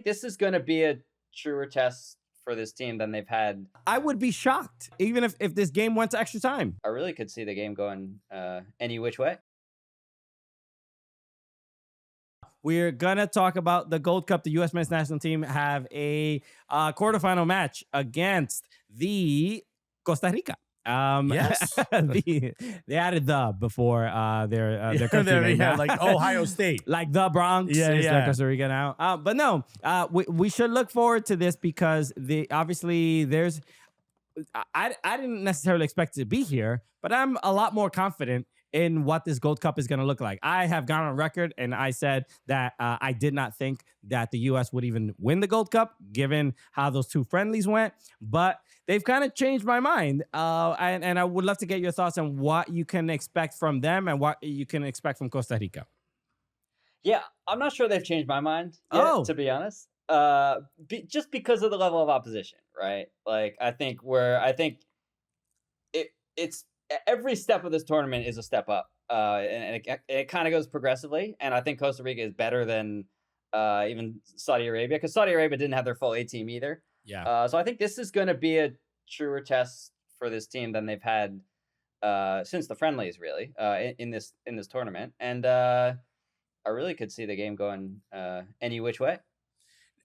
this is going to be a truer test for this team than they've had. I would be shocked, even if this game went to extra time. I really could see the game going any which way. We're going to talk about the Gold Cup. The U.S. men's national team have a quarterfinal match against the Costa Rica. Yes. They added the before their country name. Yeah, like Ohio State. Like the Bronx is yeah. Costa Rica now. But no, we should look forward to this because obviously there's... I didn't necessarily expect it to be here, but I'm a lot more confident in what this Gold Cup is going to look like. I have gone on record and I said that I did not think that the U.S. would even win the Gold Cup, given how those two friendlies went. But they've kind of changed my mind. And I would love to get your thoughts on what you can expect from them and what you can expect from Costa Rica. Yeah, I'm not sure they've changed my mind yet, to be honest. Just because of the level of opposition, right? Like, I think it's every step of this tournament is a step up, and it kind of goes progressively. And I think Costa Rica is better than even Saudi Arabia, because Saudi Arabia didn't have their full A team either. Yeah. So I think this is going to be a truer test for this team than they've had since the friendlies, really, in this tournament. And I really could see the game going any which way.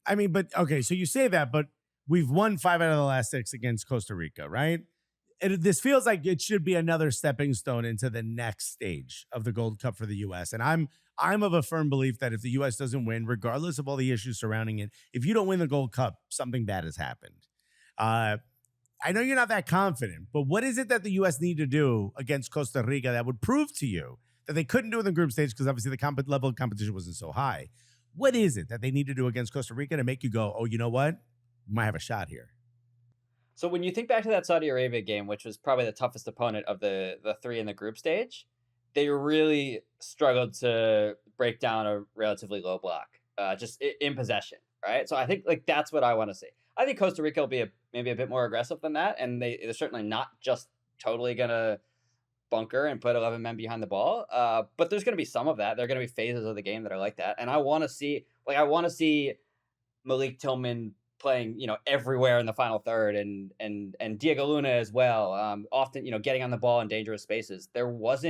I mean, but okay, so you say that, but we've won 5 out of the last 6 against Costa Rica, right? This feels like it should be another stepping stone into the next stage of the Gold Cup for the U.S. And I'm of a firm belief that if the U.S. doesn't win, regardless of all the issues surrounding it, if you don't win the Gold Cup, something bad has happened. I know you're not that confident, but what is it that the U.S. need to do against Costa Rica that would prove to you that they couldn't do in the group stage because obviously the level of competition wasn't so high? What is it that they need to do against Costa Rica to make you go, oh, you know what? We might have a shot here. So when you think back to that Saudi Arabia game, which was probably the toughest opponent of the 3 in the group stage, they really struggled to break down a relatively low block, just in possession, right? So I think like that's what I want to see. I think Costa Rica will be maybe a bit more aggressive than that, and they're certainly not just totally gonna bunker and put 11 men behind the ball. But there's gonna be some of that. There are gonna be phases of the game that are like that, and I want to see Malik Tillman playing, everywhere in the final third, and Diego Luna as well. Often, getting on the ball in dangerous spaces. There was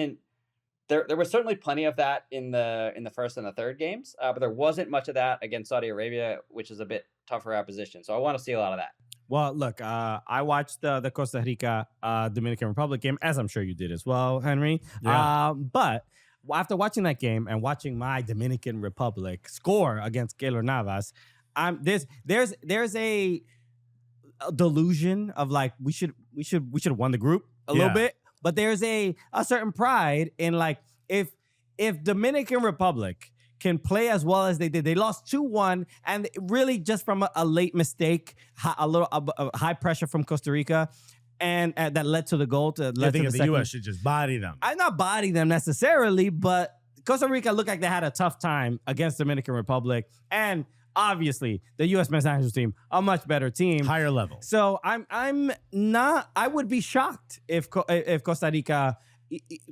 certainly plenty of that in the first and the third games, but there wasn't much of that against Saudi Arabia, which is a bit tougher opposition. So I want to see a lot of that. Well, look, I watched the Costa Rica Dominican Republic game, as I'm sure you did as well, Henry. Yeah. But after watching that game and watching my Dominican Republic score against Keylor Navas, there's a delusion of like we should have won the group a little bit, but there's a certain pride in like if Dominican Republic can play as well as they did. They lost 2-1, and really just from a late mistake, a high pressure from Costa Rica, and that led to the goal. I think the U.S. should just body them. I'm not bodying them necessarily, but Costa Rica looked like they had a tough time against Dominican Republic, and obviously the U.S. men's national team, a much better team, higher level. So I'm not. I would be shocked if Costa Rica,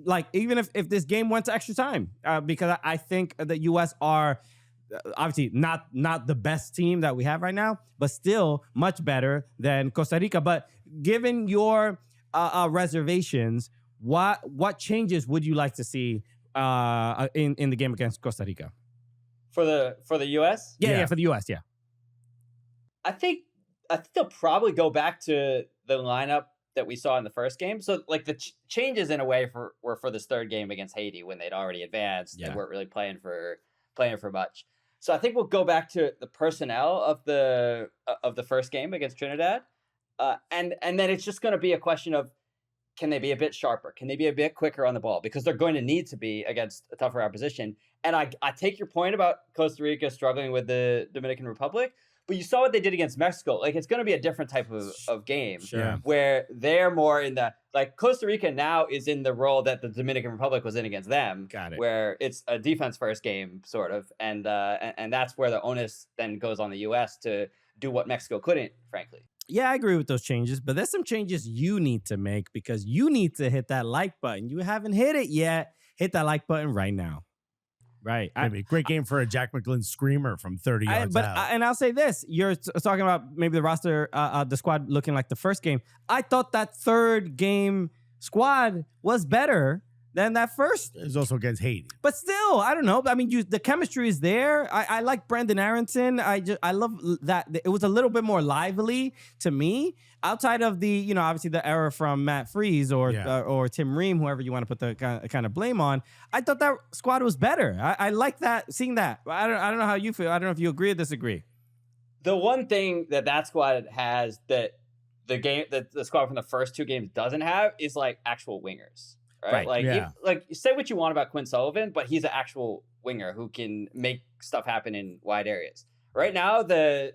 like even if this game went to extra time, because I think the U.S. are obviously not the best team that we have right now, but still much better than Costa Rica. But given your reservations, what changes would you like to see in the game against Costa Rica? For the U.S.? Yeah, for the U.S., yeah. I think they'll probably go back to the lineup that we saw in the first game. So, like, the changes in a way were for this third game against Haiti when they'd already advanced. Yeah. They weren't really playing for much. So I think we'll go back to the personnel of the first game against Trinidad, and then it's just going to be a question of, can they be a bit sharper? Can they be a bit quicker on the ball? Because they're going to need to be against a tougher opposition. And I take your point about Costa Rica struggling with the Dominican Republic, but you saw what they did against Mexico. Like, it's going to be a different type of game, Sure. Where they're more in the, like, Costa Rica now is in the role that the Dominican Republic was in against them. Got it. Where it's a defense first game, sort of. And that's where the onus then goes on the U.S. to do what Mexico couldn't, frankly. Yeah, I agree with those changes, but there's some changes you need to make because you need to hit that like button. You haven't hit it yet. Hit that like button right now. Right. Maybe great game for a Jack McGlynn screamer from 30 yards out. And I'll say this: you're talking about maybe the roster, the squad looking like the first game. I thought that third game squad was better than that first. It was also against Haiti. But still, I don't know. I mean, the chemistry is there. I like Brandon Aronson. I love that it was a little bit more lively to me. Outside of the, obviously the era from Matt Freese or Tim Ream, whoever you want to put the kind of blame on, I thought that squad was better. I like that, seeing that. I don't know how you feel. I don't know if you agree or disagree. The one thing that squad has that the squad from the first two games doesn't have is like actual wingers. Right? Like, you say what you want about Quinn Sullivan, but he's an actual winger who can make stuff happen in wide areas. Right now, the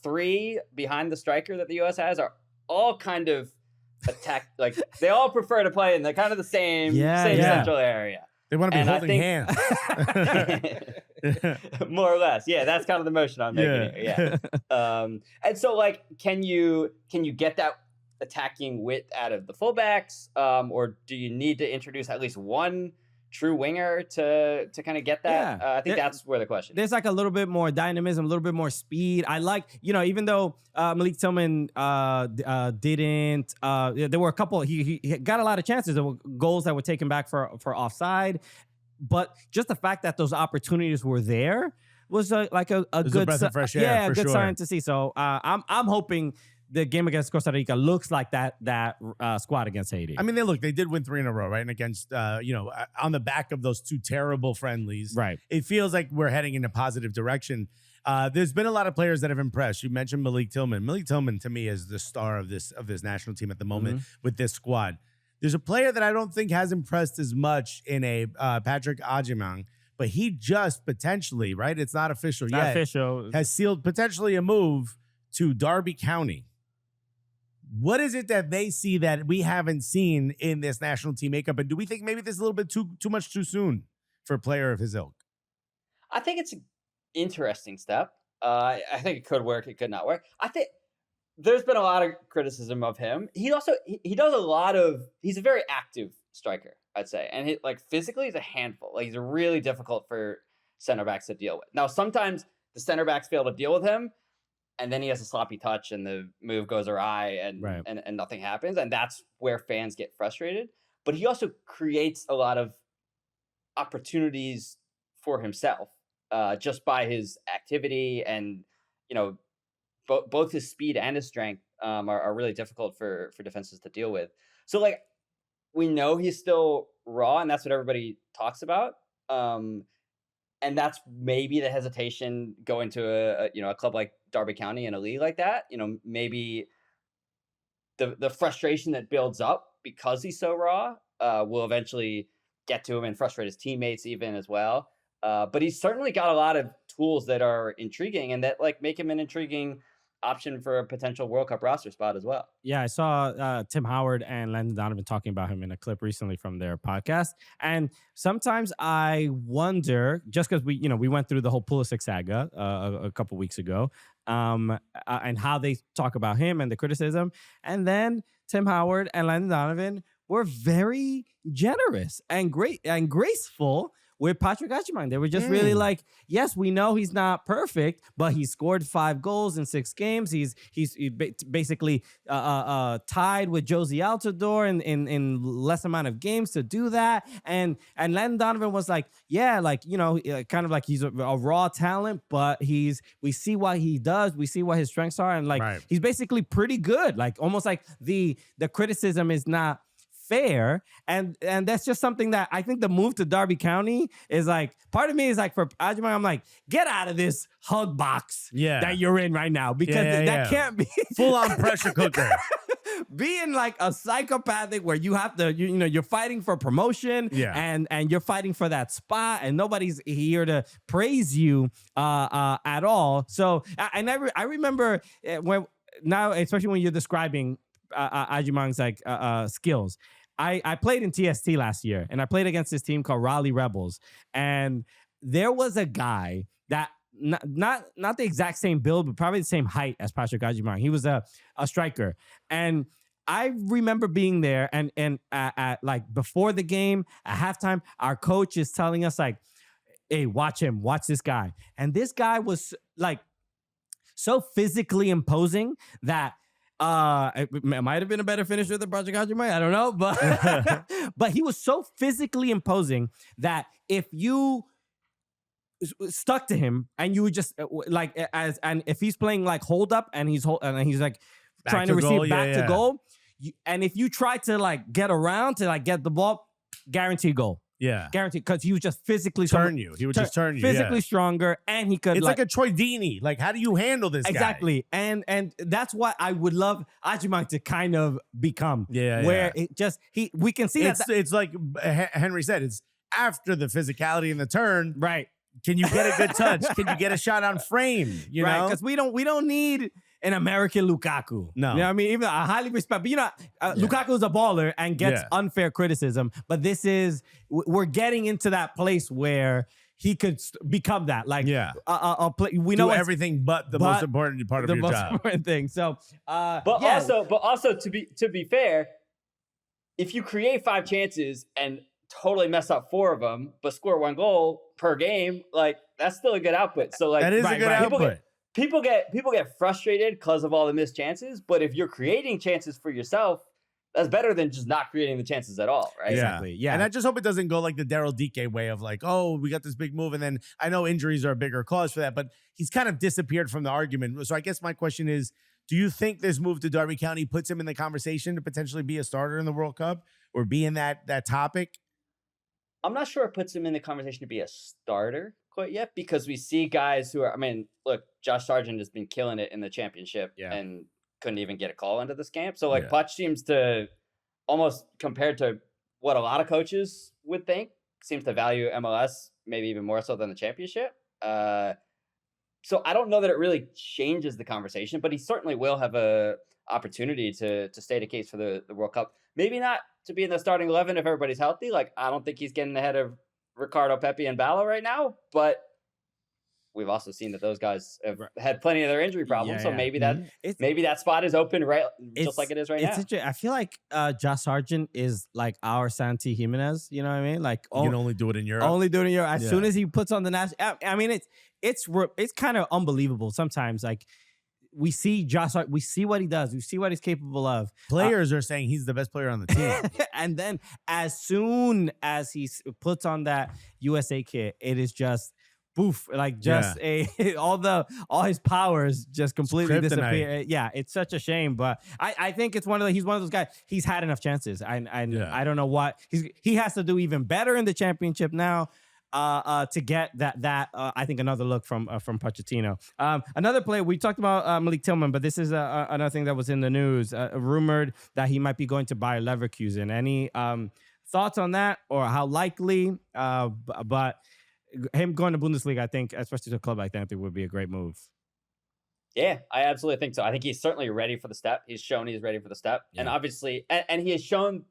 three behind the striker that the U.S. has are all kind of attack. Like they all prefer to play in the kind of the same central area. They want to be holding hands, more or less. Yeah, that's kind of the motion I'm making here. Yeah. And so, like, can you get that attacking width out of the fullbacks, or do you need to introduce at least one true winger to kind of get that? I think that's where the question is. There's like a little bit more dynamism, a little bit more speed. I like, even though Malik Tillman didn't, there were a couple, he got a lot of chances. There were goals that were taken back for offside, but just the fact that those opportunities were there was like a good breath of fresh air, a good sign to see. So I'm hoping the game against Costa Rica looks like that squad against Haiti. I mean, they did win 3 in a row, right? And against, on the back of those 2 terrible friendlies, right? It feels like we're heading in a positive direction. There's been a lot of players that have impressed. You mentioned Malik Tillman. Malik Tillman, to me, is the star of this national team at the moment with this squad. There's a player that I don't think has impressed as much in a Patrick Agyemang, but he just potentially, right? It's not official yet. Has sealed potentially a move to Derby County. What is it that they see that we haven't seen in this national team makeup? And do we think maybe this is a little bit too much too soon for a player of his ilk? I think it's an interesting step. I think it could work. It could not work. I think there's been a lot of criticism of him. He does a lot of, he's a very active striker, I'd say. And physically he's a handful. Like, he's really difficult for center backs to deal with. Now, sometimes the center backs fail to deal with him, and then he has a sloppy touch and the move goes awry and nothing happens. And that's where fans get frustrated. But he also creates a lot of opportunities for himself just by his activity. And, both his speed and his strength are really difficult for defenses to deal with. So, like, we know he's still raw, and that's what everybody talks about. And that's maybe the hesitation going to a club like Derby County in a league like that. Maybe the frustration that builds up because he's so raw will eventually get to him and frustrate his teammates even as well. But he's certainly got a lot of tools that are intriguing and that make him an intriguing option for a potential World Cup roster spot as well. Yeah, I saw Tim Howard and Landon Donovan talking about him in a clip recently from their podcast. And sometimes I wonder, just because we went through the whole Pulisic saga a couple weeks ago, and how they talk about him and the criticism. And then Tim Howard and Landon Donovan were very generous and great and graceful with Patrick Agyemang. They were just really like, yes, we know he's not perfect, but he scored 5 goals in 6 games. He's basically tied with Josie Altidore in less amount of games to do that. And Landon Donovan was like, kind of like he's a raw talent, but we see what he does. We see what his strengths are. And he's basically pretty good. Like almost like the criticism is not fair, and that's just something that I think the move to Derby County is like, part of me is like, for Agyemang, I'm like, get out of this hug box that you're in right now, because that can't be full on pressure cooker. Being like a psychopathic where you have to, you're fighting for promotion and you're fighting for that spot, and nobody's here to praise you at all. So, and I remember now, especially when you're describing Agyemang's skills. I played in TST last year, and I played against this team called Raleigh Rebels, and there was a guy that not the exact same build, but probably the same height as Patrick Agyemang. He was a striker, and I remember being there, and at like before the game at halftime, our coach is telling us like, hey, watch him, watch this guy. And this guy was like so physically imposing that it might have been a better finisher than Project Agyemang. I don't know, but but he was so physically imposing that if you stuck to him and you would just and if he's playing like hold up and he's like Back trying to to receive goal, back yeah. to goal, and if you try to like get around to like get the ball, guaranteed goal. Yeah. Guaranteed, because he was just physically He would just turn you. physically Yeah. stronger, and he could. It's like a Troy Deeney. Like, how do you handle this guy? Exactly, and that's what I would love Agyemang to kind of become. Yeah, where it just we can see it's like Henry said. It's after the physicality and the turn. right, Can you get a good touch? Can you get a shot on frame? You right, know, because we don't need an American Lukaku. No. You know what I mean? Even I highly respect, but Lukaku's a baller and gets unfair criticism. But this is we're getting into that place where he could become that. Like, we know everything but the most important part of your job. The most important thing. So, but also to be fair, if you create 5 chances and totally mess up 4 of them, but score 1 goal per game, like that's still a good output. So like that is a good output. People get frustrated because of all the missed chances, but if you're creating chances for yourself, that's better than just not creating the chances at all, right? Exactly. Yeah. And I just hope it doesn't go like the Daryl Dike way of like, oh, we got this big move. And then I know injuries are a bigger cause for that, but he's kind of disappeared from the argument. So I guess my question is, do you think this move to Derby County puts him in the conversation to potentially be a starter in the World Cup or be in that topic? I'm not sure it puts him in the conversation to be a starter quite yet, because we see guys who are, I mean, look, Josh Sargent has been killing it in the championship and couldn't even get a call into this camp. So like Putch seems to, almost compared to what a lot of coaches would think, seems to value MLS maybe even more so than the championship. So I don't know that it really changes the conversation, but he certainly will have a opportunity to state a case for the World Cup. Maybe not to be in the starting 11 if everybody's healthy. Like, I don't think he's getting ahead of Ricardo, Pepe, and Ballo right now, but we've also seen that those guys have had plenty of their injury problems. So maybe that spot is open, right? Just like it is right now. Interesting. I feel like Josh Sargent is like our Santi Jimenez. You know what I mean? Like, you can only do it in Europe. Only do it in Europe. As soon as he puts on the national, I mean, it's kind of unbelievable sometimes. Like, we see we see what he does. We see what he's capable of. Players are saying he's the best player on the team. And then as soon as he puts on that USA kit, it is just poof, like just all his powers just completely disappear. Yeah, it's such a shame, but I think he's one of those guys. He's had enough chances. I don't know what he has to do even better in the championship now. To get that I think another look from Pochettino. Another player, we talked about Malik Tillman, but this is another thing that was in the news. Rumored that he might be going to Bayer Leverkusen. Any thoughts on that, or how likely? But him going to Bundesliga, I think, especially to a club like that, I think would be a great move. Yeah, I absolutely think so. I think he's certainly ready for the step. He's shown he's ready for the step, and obviously, and he has shown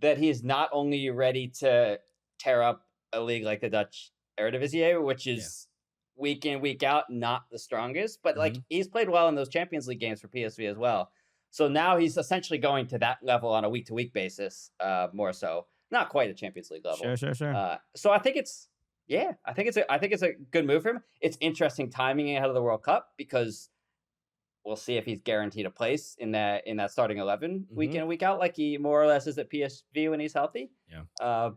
that he is not only ready to tear up a league like the Dutch Eredivisie, which is week in, week out, not the strongest, but like he's played well in those Champions League games for PSV as well. So now he's essentially going to that level on a week-to-week basis, more so. Not quite a Champions League level. Sure. So I think it's a good move for him. It's interesting timing ahead of the World Cup, because we'll see if he's guaranteed a place in that starting 11 week in, week out, like he more or less is at PSV when he's healthy. Yeah.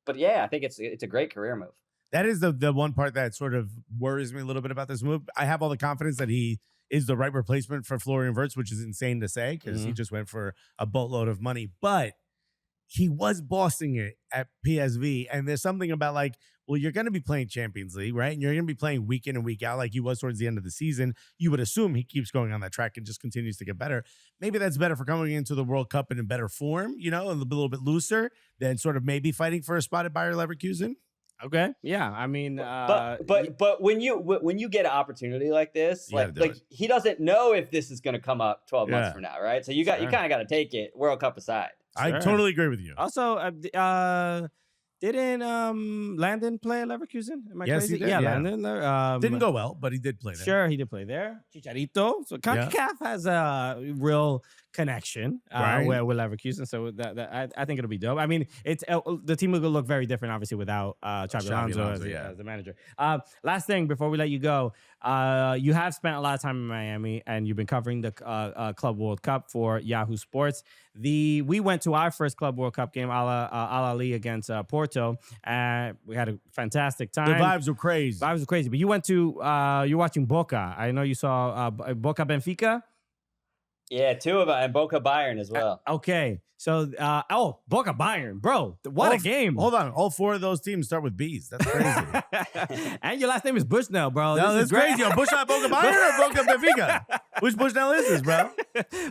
But yeah, I think it's a great career move. That is the one part that sort of worries me a little bit about this move. I have all the confidence that he is the right replacement for Florian Wirtz, which is insane to say because he just went for a boatload of money. But he was bossing it at PSV, and there's something about like, well, you're going to be playing Champions League, right? And you're going to be playing week in and week out like he was towards the end of the season. You would assume he keeps going on that track and just continues to get better. Maybe that's better for coming into the World Cup in better form, you know, a little bit looser than sort of maybe fighting for a spot at Bayer Leverkusen. Okay. Yeah. I mean, but when you get an opportunity like this, like he doesn't know if this is going to come up 12 months from now, right? So you kind of got to take it World Cup aside. I totally agree with you. Also, didn't Landon play at Leverkusen? Am I yes, crazy? He did, yeah, Landon. Didn't go well, but he did play there. Sure, he did play there. Chicharito. So CONCACAF has a real connection Right. with Leverkusen. So I think it'll be dope. I mean, it's the team will look very different, obviously, without Xabi Alonso as the manager. Last thing before we let you go, you have spent a lot of time in Miami, and you've been covering the Club World Cup for Yahoo Sports. We went to our first Club World Cup game, Al Ali against Porto, and we had a fantastic time. The vibes were crazy. But you went to you're watching Boca. I know you saw Boca Benfica. Yeah, 2 of them, and Boca Bayern as well. Okay, so Boca Bayern, bro, what a game! Hold on, all 4 of those teams start with B's. That's crazy. And your last name is Bushnell, bro. No, that's crazy. Yo, Bushnell Boca Bayern or Boca Benfica? Which Bushnell is this, bro?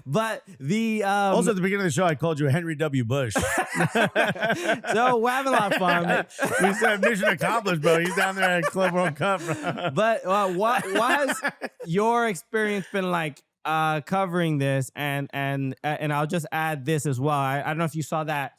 But the also at the beginning of the show, I called you Henry W. Bush. So we're having a lot of fun. We said mission accomplished, bro. He's down there at Club World Cup, bro. But what has your experience been like? Covering this, and I'll just add this as well. I don't know if you saw that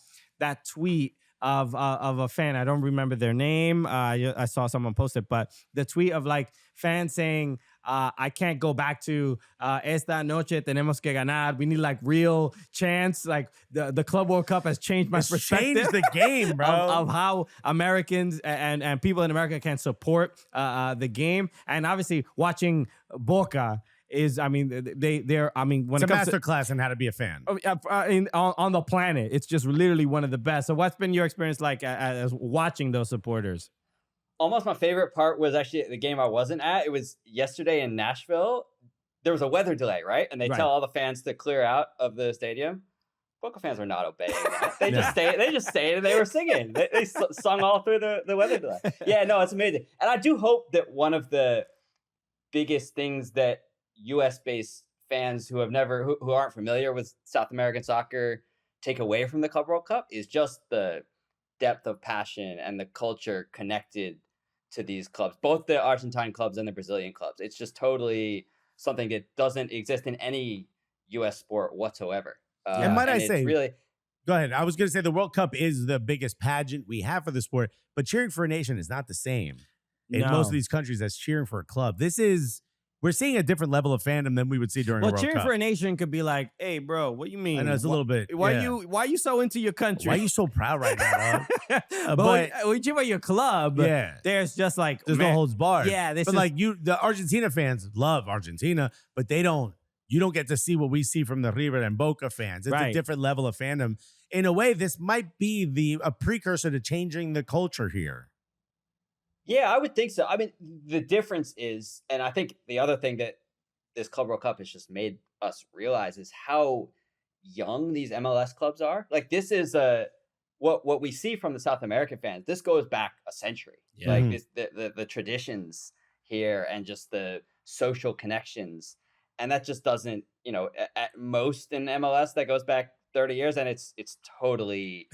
tweet of a fan. I don't remember their name. I saw someone post it, but the tweet of like fans saying, I can't go back to esta noche tenemos que ganar. We need like real chance. Like the Club World Cup has changed my perspective. Changed the game, bro. of how Americans and people in America can support the game. And obviously watching Boca is, I mean, when it's it comes a masterclass in how to be a fan. On the planet, it's just literally one of the best. So what's been your experience like as watching those supporters? Almost my favorite part was actually the game I wasn't at. It was yesterday in Nashville. There was a weather delay, right? And they tell all the fans to clear out of the stadium. Boca fans are not obeying that. They just stayed. They just stayed and they were singing. They sung all through the weather delay. Yeah, no, it's amazing. And I do hope that one of the biggest things that U.S.-based fans who aren't familiar with South American soccer take away from the Club World Cup is just the depth of passion and the culture connected to these clubs, both the Argentine clubs and the Brazilian clubs. It's just totally something that doesn't exist in any U.S. sport whatsoever. And might I say, really, go ahead. I was going to say the World Cup is the biggest pageant we have for the sport, but cheering for a nation is not the same in most of these countries as cheering for a club. We're seeing a different level of fandom than we would see during a World Cup. Cheering for a nation could be like, hey, bro, what you mean? I know, it's a little bit. Why are you so into your country? Why are you so proud right now, dog? But when you cheer for your club, there's just like, there's no holds barred. Yeah, the Argentina fans love Argentina, but you don't get to see what we see from the River and Boca fans. It's a different level of fandom. In a way, this might be a precursor to changing the culture here. Yeah, I would think so. I mean, the difference is, and I think the other thing that this Club World Cup has just made us realize is how young these MLS clubs are. Like, this is what we see from the South American fans. This goes back a century. Yeah. Like the traditions here and just the social connections, and that just doesn't, at most in MLS that goes back 30 years, and it's totally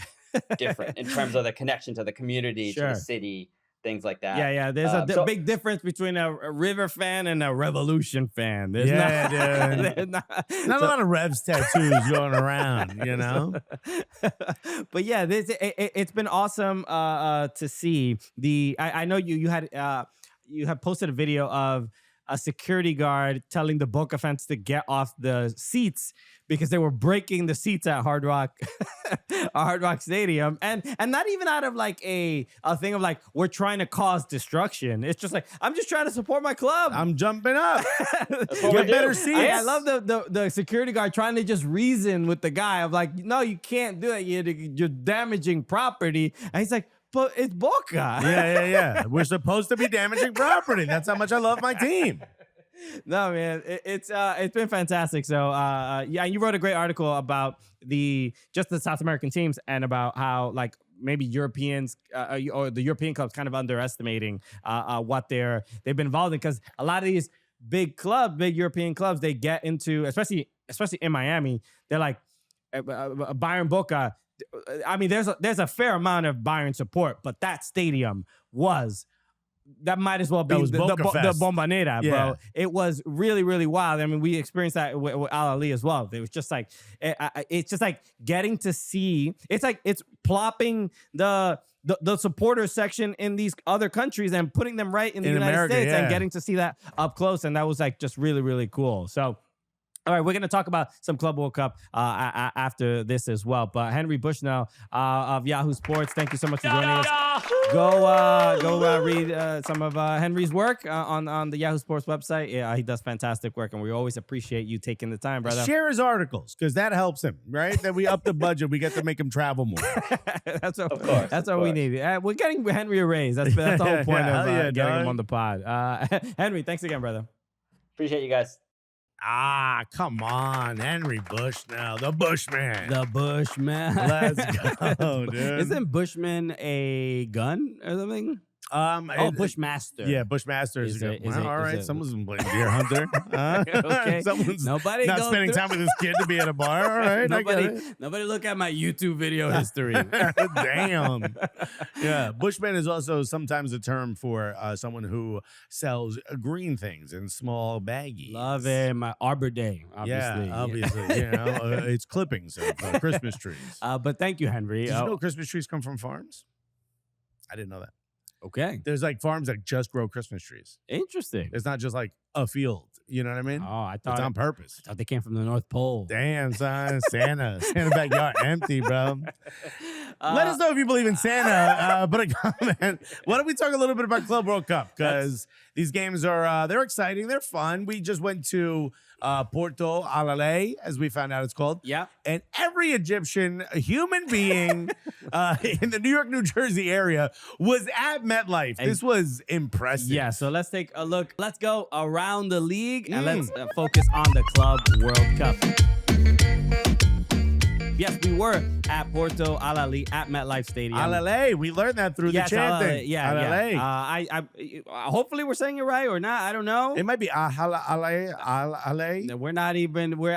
different in terms of the connection to the community, to the city. Things like that. Yeah. There's a big difference between a River fan and a Revolution fan. There's not a lot of Revs tattoos going around, But yeah, it's been awesome to see. I know you had posted a video of a security guard telling the Boca fans to get off the seats because they were breaking the seats at Hard Rock Stadium, and not even out of like a thing of like we're trying to cause destruction. It's just like I'm just trying to support my club. I'm jumping up. Get better seats. I love the security guard trying to just reason with the guy of like, no, you can't do that. You're damaging property, and he's like, but it's Boca. Yeah. We're supposed to be damaging property. That's how much I love my team. No, man, it's been fantastic. So, you wrote a great article about the South American teams and about how like maybe Europeans or the European clubs kind of underestimating what they've been involved in, because a lot of these big European clubs, they get into, especially in Miami, they're like Bayern, Boca. I mean, there's a fair amount of Bayern support, but that stadium that might as well be the Bombonera, bro. It was really, really wild. I mean, we experienced that with Al Ali as well. It was just like, it's just like getting to see, it's like it's plopping the supporter section in these other countries and putting them right in the United States and getting to see that up close. And that was like just really, really cool. So All right, we're going to talk about some Club World Cup after this as well. But Henry Bushnell of Yahoo Sports, thank you so much for joining us. Go read some of Henry's work on the Yahoo Sports website. Yeah, he does fantastic work, and we always appreciate you taking the time, brother. Share his articles, because that helps him, right? That we up the budget, we get to make him travel more. That's what we need. We're getting Henry a raise. That's the whole point of getting him on the pod. Henry, thanks again, brother. Appreciate you guys. Come on, Henry Bushnell, the Bushman. The Bushman. Let's go, dude. Isn't Bushman a gun or something? Bushmaster. Yeah, Bushmaster is good. All right, someone's been playing Deer Hunter. Okay. Someone's Nobody not spending time with his kid to be at a bar. All right, nobody look at my YouTube video history. Damn. Yeah, Bushman is also sometimes a term for someone who sells green things in small baggies. Love it. My Arbor Day, obviously. Yeah, obviously. It's clippings of Christmas trees. But thank you, Henry. Did you know Christmas trees come from farms? I didn't know that. Okay. There's like farms that just grow Christmas trees. Interesting. It's not just like a field. You know what I mean? Oh, I thought it's on purpose. I thought they came from the North Pole. Damn, son. Santa backyard empty, bro. Let us know if you believe in Santa. Put a comment. Why don't we talk a little bit about Club World Cup? Because these games are they're exciting. They're fun. We just went to Porto Alalay, as we found out it's called. Yeah. And every Egyptian human being in the New York, New Jersey area was at MetLife. This was impressive. Yeah, so let's take a look. Let's go around the league and let's focus on the Club World Cup. Yes, we were at Porto Alalay at MetLife Stadium. Alalay, we learned that through the chanting. Alalay. I hopefully we're saying it right or not. I don't know. It might be Alalay. We're not even. We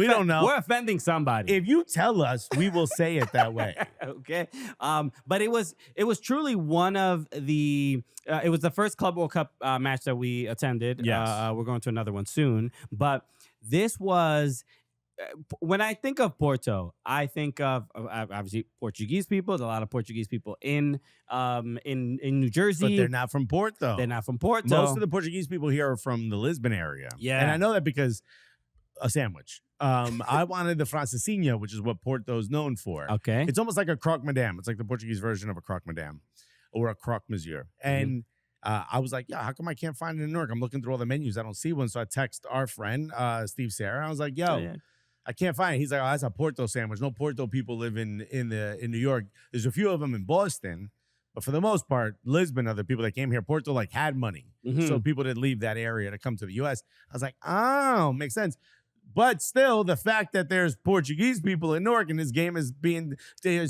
don't know. We're offending somebody. If you tell us, we will say it that way. Okay. But it was truly one of the. It was the first Club World Cup match that we attended. Yes. We're going to another one soon. But this was. When I think of Porto, I think of obviously Portuguese people. There's a lot of Portuguese people in New Jersey. But they're not from Porto. They're not from Porto. Most of the Portuguese people here are from the Lisbon area. Yeah. And I know that because a sandwich. I wanted the francesinha, which is what Porto is known for. Okay. It's almost like a croque madame. It's like the Portuguese version of a croque madame or a croque monsieur. And I was like, yeah, how come I can't find it in Newark? I'm looking through all the menus. I don't see one. So I text our friend, Steve Sarah. I was like, yo, I can't find it. He's like, oh, that's a Porto sandwich. No Porto people live in New York. There's a few of them in Boston, but for the most part, Lisbon are the people that came here. Porto like had money, so people didn't leave that area to come to the U.S. I was like, oh, makes sense. But still, the fact that there's Portuguese people in Newark and this game is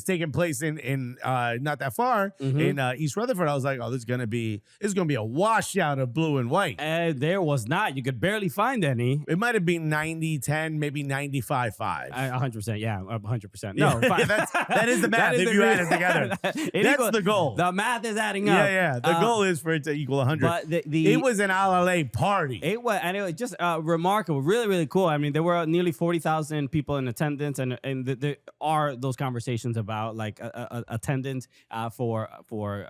taking place in not that far in East Rutherford, I was like, oh, this is gonna be a washout of blue and white. There was not. You could barely find any. It might have been 90-10, maybe 95-5. 100%. Yeah, 100%. No, that is the math. If you add it together, that's the goal. The math is adding up. Yeah. The goal is for it to equal 100. But it was an Alalay party. It was just remarkable, really, really cool. I mean, there were nearly 40,000 people in attendance, and there are those conversations about like attendance for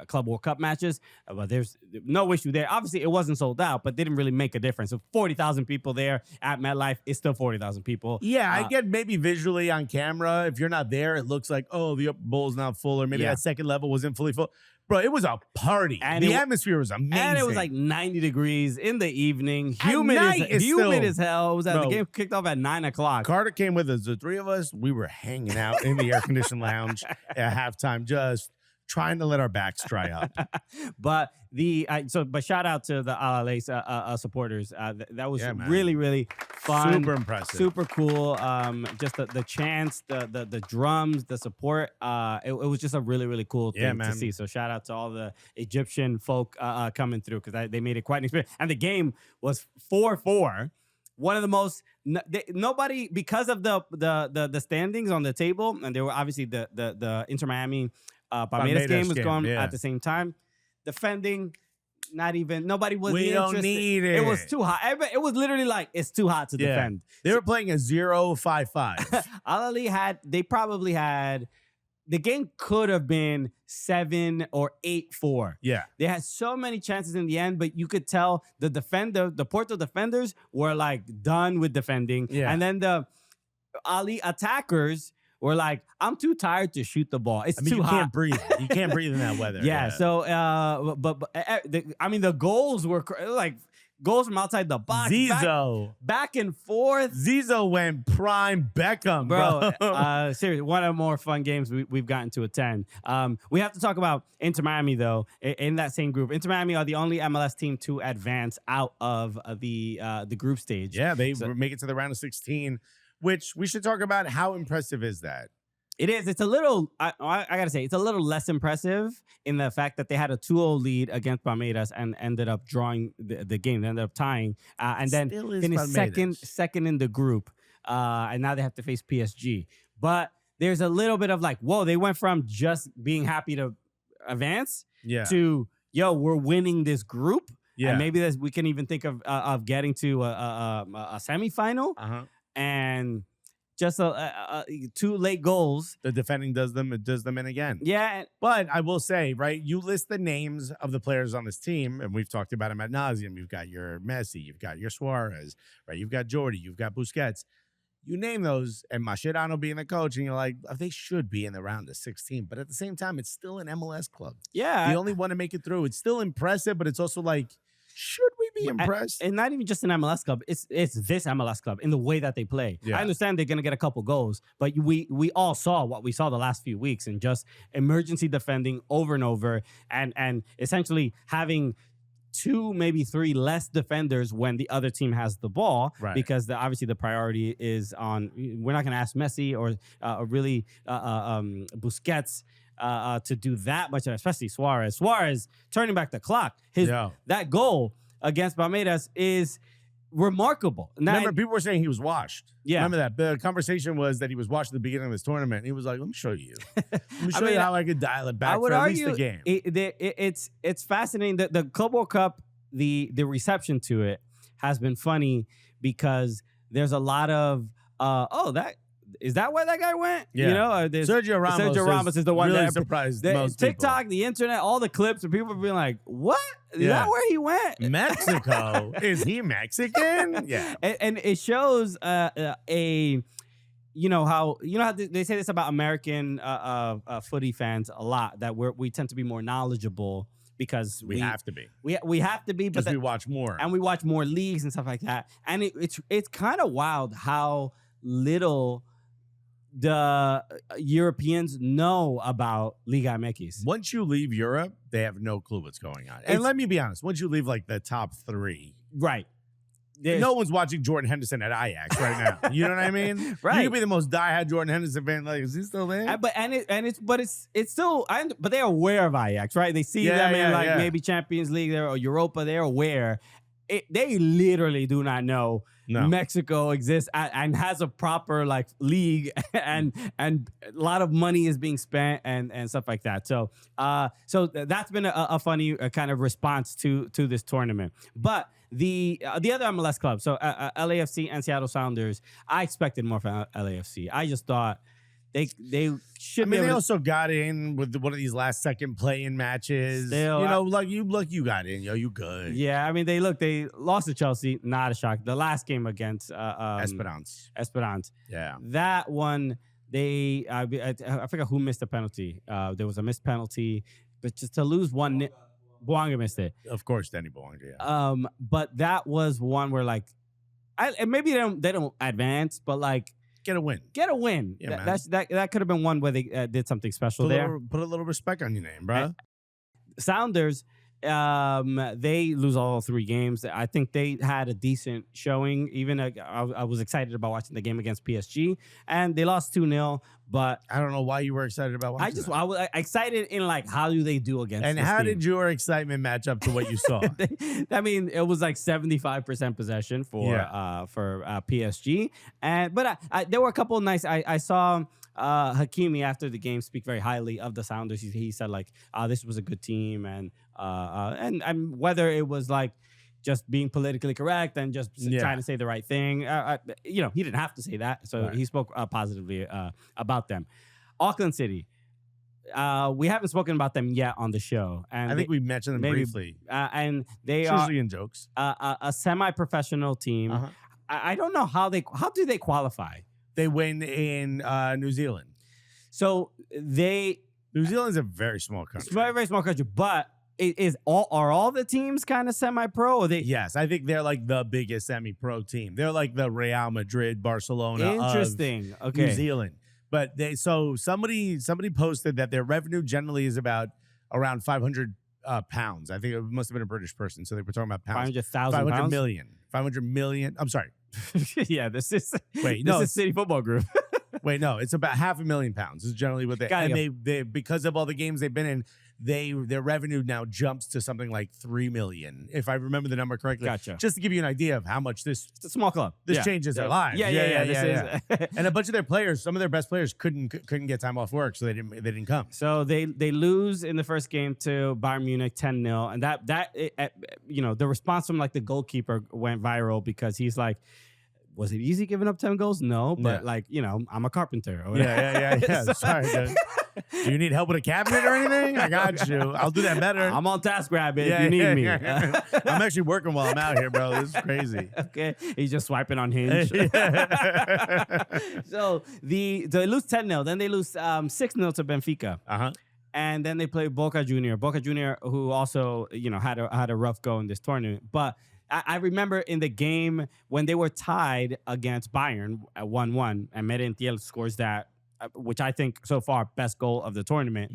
Club World Cup matches. But there's no issue there. Obviously, it wasn't sold out, but didn't really make a difference. So 40,000 people there at MetLife is still 40,000 people. Yeah, I get maybe visually on camera, if you're not there, it looks like, oh, the upper bowl's not full, or maybe that second level wasn't fully full. Bro, it was a party. And the atmosphere was amazing. And it was like 90 degrees in the evening. Humid as hell. It was the game kicked off at 9 o'clock. Carter came with us. The three of us, we were hanging out in the air-conditioned lounge at halftime, just trying to let our backs dry up. But shout out to the Alalay supporters. That was really, really fun. Super impressive. Super cool. Just the chants, the drums, the support. It was just a really, really cool thing to see. So shout out to all the Egyptian folk coming through, because they made it quite an experience. And the game was 4-4. One of the most nobody, because of the standings on the table, and there were obviously the Inter Miami Palmeiras game was going at the same time. Defending, nobody was interested. We don't need it. It was too hot. It was literally like, it's too hot to defend. They were playing a 0-5-5. Alalay probably had the game could have been 7 or 8-4. Yeah. They had so many chances in the end, but you could tell the Porto defenders were like done with defending. Yeah. And then the Ali attackers were like, I'm too tired to shoot the ball. It's too you hot. can't breathe. You can't breathe in that weather. Yeah. So, the goals were like goals from outside the box. Zizou. Back and forth. Zizou went prime Beckham, Bro, bro. seriously, one of the more fun games we've gotten to attend. We have to talk about Inter Miami, though, in that same group. Inter Miami are the only MLS team to advance out of the group stage. Yeah, they make it to the round of 16, which we should talk about. How impressive is that? It is. It's a little, I got to say, it's a little less impressive in the fact that they had a 2-0 lead against Palmeiras and ended up drawing the game. They ended up tying and then finished second in the group. And now they have to face PSG. But there's a little bit of like, whoa, they went from just being happy to advance to, yo, we're winning this group. Yeah. And maybe we can even think of getting to a semifinal. And just 2 late goals. The defending does them in again. Yeah. But I will say, right, you list the names of the players on this team, and we've talked about them ad nauseum. You've got your Messi, you've got your Suarez, right? You've got Jordi, you've got Busquets. You name those, and Mascherano being the coach, and you're like, they should be in the round of 16. But at the same time, it's still an MLS club. Yeah. The only one to make it through. It's still impressive, but it's also like, should we be impressed? And not even just an MLS club. It's this MLS club in the way that they play. Yeah. I understand they're going to get a couple goals, but we all saw what we saw the last few weeks and just emergency defending over and over and essentially having 2, maybe 3 less defenders when the other team has the ball, because obviously the priority is on. We're not going to ask Messi or really Busquets to do that much, especially Suarez. Suarez turning back the clock. That goal against Palmeiras is remarkable. Remember, people were saying he was washed. Yeah. Remember that? The conversation was that he was washed at the beginning of this tournament. He was like, let me show you. Let me show you how I could dial it back for at least the game. It's fascinating. The Club World Cup, the reception to it has been funny because there's a lot of, is that why that guy went? Yeah. You know, Sergio Ramos is the one really that surprised most TikTok, people. the internet, all and people being like, what? Is that where he went? Mexico? Is he Mexican? Yeah. And it shows how they say this about American footy fans a lot, that we tend to be more knowledgeable because we have to be. We have to be, because we watch more. And we watch more leagues and stuff like that. And it's kind of wild how little the Europeans know about Liga MX. Once you leave Europe, they have no clue what's going on. And let me be honest, once you leave like the top 3, right? No one's watching Jordan Henderson at Ajax right now. You know what I mean? Right. You could be the most diehard Jordan Henderson fan. Like, is he still there? But it's still. But they're aware of Ajax, right? They see them in maybe Champions League there or Europa. They're aware. They literally do not know Mexico exists and has a proper like league and a lot of money is being spent and stuff like that. So that's been a funny kind of response to this tournament. But the other MLS clubs, so LAFC and Seattle Sounders, I expected more from LAFC. I just thought they should. I mean, they also got in with one of these last second play-in matches. Still, you got in, you good. Yeah, I mean they lost to Chelsea, not a shock. The last game against Esperance. Yeah, that one I forgot who missed the penalty. There was a missed penalty, but just to lose 1-0. Boanga missed it. Of course, Danny Boanga. Yeah. But that was one where maybe they don't advance, but like. Get a win. Yeah, that could have been one where they did something special there. Put a little respect on your name, bro. Sounders, they lose all 3 games. I think they had a decent showing. Even I was excited about watching the game against PSG, and they lost 2-0. But I don't know why you were excited about watching. I was excited in like how do they do against? And how did your excitement match up to what you saw? I mean, it was like 75% possession for PSG, but there were a couple of nice. I saw Hakimi after the game speak very highly of the Sounders. He said like this was a good team, and whether it was like just being politically correct and just trying to say the right thing. He didn't have to say that, so he spoke positively about them. Auckland City, we haven't spoken about them yet on the show, and I think we mentioned them briefly. And they It's are usually in jokes. a semi-professional team. Uh-huh. I don't know how do they qualify. They win in New Zealand. So New Zealand's a very small country. it's a very, very small country, but are all the teams kind of semi-pro? Or Yes, I think they're like the biggest semi-pro team. They're like the Real Madrid, Barcelona interesting? of Okay, New Zealand. But somebody posted that their revenue generally is about around 500 pounds. I think it must have been a British person, so they were talking about pounds. 500,000 500 pounds. million. 500 million. I'm sorry. Yeah, this is City Football Group. Wait, no, it's about 500,000 pounds. Is generally what they they because of all the games they've been in, their revenue now jumps to something like 3 million, if I remember the number correctly. Gotcha. Just to give you an idea of how much this It's a small club. changes their lives. Yeah. And a bunch of their players, some of their best players couldn't get time off work, so they didn't come. So they lose in the first game to Bayern Munich 10-0, and that the response from like the goalkeeper went viral because he's like, was it easy giving up 10 goals? No, but I'm a carpenter. Or whatever. Yeah. Sorry, dude. Do you need help with a cabinet or anything? I got you. I'll do that better. I'm on task, Rabbit, if you need me. I'm actually working while I'm out here, bro. This is crazy. Okay. He's just swiping on Hinge. So they lose 10-0. Then they lose 6-0 to Benfica. Uh-huh. And then they play Boca Junior. Boca Junior, who also, had a rough go in this tournament. But I remember in the game when they were tied against Bayern at 1-1, and Merentiel scores that, which I think so far best goal of the tournament.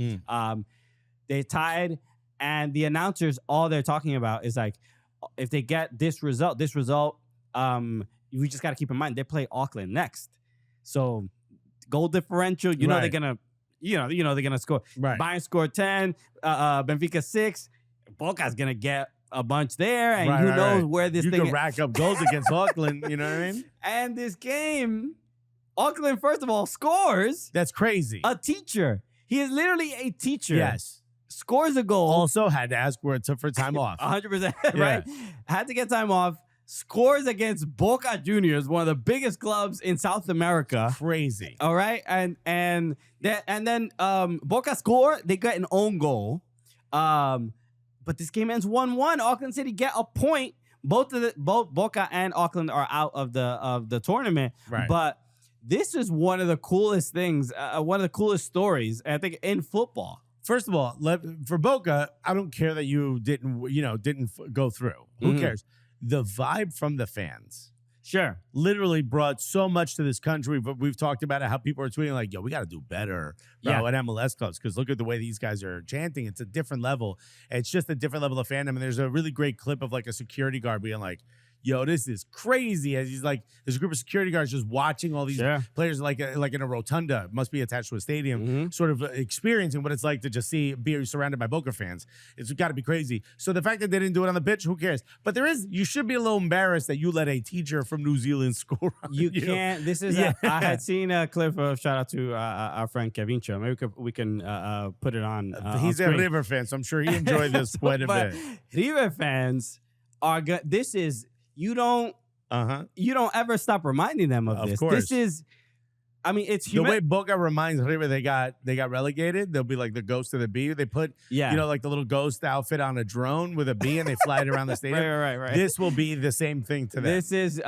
They tied, and the announcers, all they're talking about is like, if they get this result, we just got to keep in mind they play Auckland next. So goal differential, they're gonna, they're gonna score. Right. Bayern scored 10, Benfica 6. Boca's gonna get a bunch there, and who knows where this thing can rack up goals against Auckland. You know what I mean? And this game, Auckland, first of all, scores. That's crazy. A teacher. He is literally a teacher. Yes. Scores a goal. Also had to ask for time off. 100%, right? Had to get time off. Scores against Boca Juniors, one of the biggest clubs in South America. Crazy. All right, and then Boca score. They get an own goal. But this game ends 1-1. Auckland City get a point. Both Boca and Auckland are out of the tournament. Right. But this is one of the coolest things, one of the coolest stories, I think, in football. First of all, for Boca, I don't care that you didn't go through. Who cares? The vibe from the fans. Sure. Literally brought so much to this country. But we've talked about it, how people are tweeting like, yo, we got to do better at MLS clubs because look at the way these guys are chanting. It's a different level. It's just a different level of fandom. And there's a really great clip of like a security guard being like, yo, this is crazy. As he's like, there's a group of security guards just watching all these players like in a rotunda, must be attached to a stadium, sort of experiencing what it's like to just be surrounded by Boca fans. It's got to be crazy. So the fact that they didn't do it on the pitch, who cares? But you should be a little embarrassed that you let a teacher from New Zealand score on you. Can't. This is, I had seen a clip of, shout out to our friend Kevincho. Maybe we can put it on. He's on a River fan, so I'm sure he enjoyed this quite a bit. River fans are good. This is, you don't ever stop reminding them of this. Course. This is, I mean, it's the way Boca reminds River they got relegated. They'll be like the ghost of the bee. They put like the little ghost outfit on a drone with a bee and they fly it around the stadium. Right. This will be the same thing to them. This is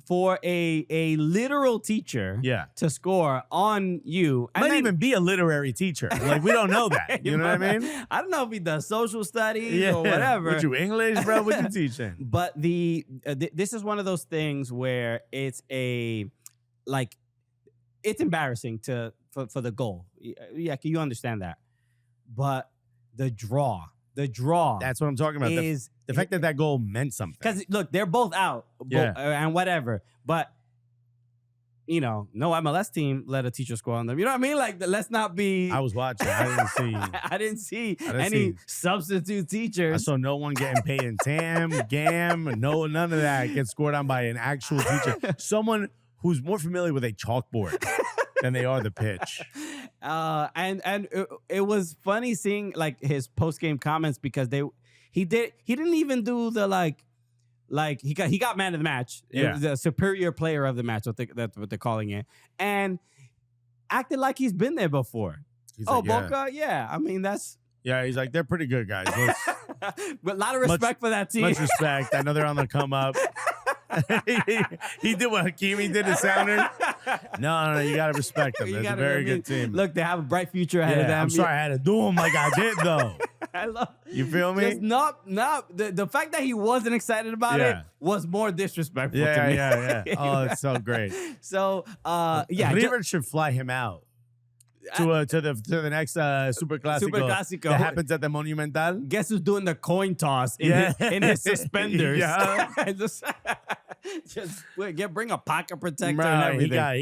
for a literal teacher to score on you. Might even be a literary teacher. Like we don't know that. You know what I mean? I don't know if he does social studies or whatever. What you English, bro? What you teaching? But this is one of those things where it's it's embarrassing for the goal. Yeah, can you understand that? But the draw. That's what I'm talking about. Is the fact that goal meant something. Because look, they're both out, and whatever. But no MLS team let a teacher score on them. You know what I mean? Like, let's not be. I was watching. I didn't see. I didn't see substitute teachers. I saw no one getting paid in TAM, GAM, none of that gets scored on by an actual teacher. Someone who's more familiar with a chalkboard than they are the pitch. And it was funny seeing like his post game comments because he didn't even do the like he got man of the match. It was the superior player of the match. That's what they're calling it, and acted like he's been there before. He's Oh, like, yeah. Boca, yeah. I mean, that's Yeah, he's like, they're pretty good guys. but a lot of respect for that team. Much respect. I know they're on the come up. he did what Hakimi did to Sounders. No, you got to respect them. It's a very good team. Look, they have a bright future ahead of them. I'm sorry I had to do them like I did, though. I love. You feel me? Just not the fact that he wasn't excited about it was more disrespectful to me. Yeah. Oh, it's so great. So, River should fly him out to the next Super Clásico that happens at the Monumental. Guess who's doing the coin toss in his suspenders? just bring a pocket protector and everything.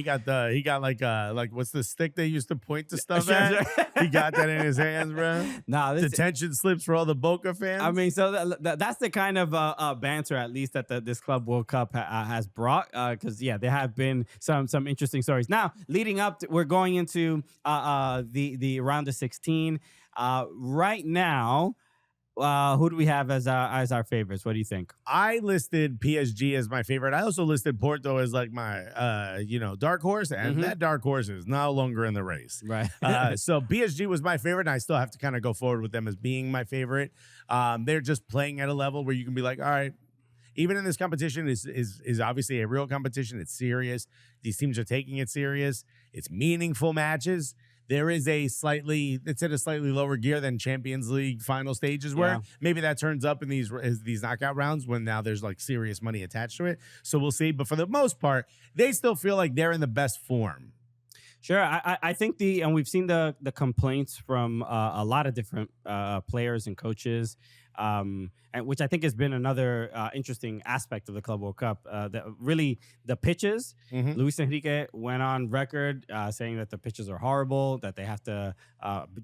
He got like what's the stick they used to point to stuff at? He got that in his hands, bro. Nah, detention slips for all the Boca fans. I mean, so that's the kind of banter at least that this Club World Cup has brought. Because there have been some interesting stories. Now, leading up, we're going into the round of 16. Right now, who do we have as our favorites? What do you think? I listed PSG as my favorite. I also listed Porto as like my dark horse, and that dark horse is no longer in the race. Right. So PSG was my favorite, and I still have to kind of go forward with them as being my favorite. They're just playing at a level where you can be like, all right, even in this competition is obviously a real competition. It's serious. These teams are taking it serious. It's meaningful matches. There is it's at a slightly lower gear than Champions League final stages were. Maybe that turns up in these knockout rounds when now there's like serious money attached to it. So we'll see. But for the most part, they still feel like they're in the best form. Sure. I think and we've seen the complaints from a lot of different players and coaches, and which I think has been another interesting aspect of the Club World Cup. The pitches. Luis Enrique went on record saying that the pitches are horrible, that they have to.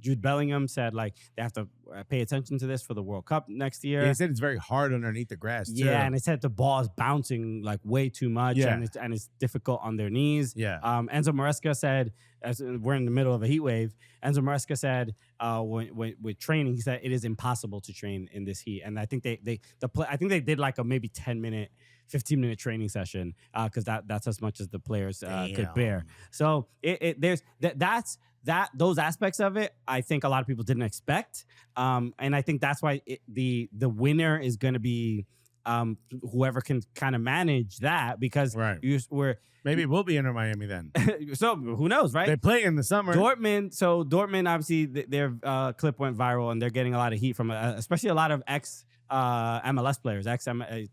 Jude Bellingham said like they have to pay attention to this for the World Cup next year. Yeah, he said it's very hard underneath the grass, too. Yeah, and he said the ball is bouncing like way too much, and it's difficult on their knees. Yeah. Enzo Maresca said, as we're in the middle of a heat wave, Enzo Maresca said with training, he said it is impossible to train in this heat, and I think I think they did like a maybe 10-minute, 15-minute training session because that's as much as the players could bear. So there's those aspects of it. I think a lot of people didn't expect, and I think that's why the winner is going to be whoever can kind of manage that because maybe it will be Inter Miami then. So who knows, right? They play in the summer. Dortmund obviously their clip went viral and they're getting a lot of heat from especially a lot of ex MLS players,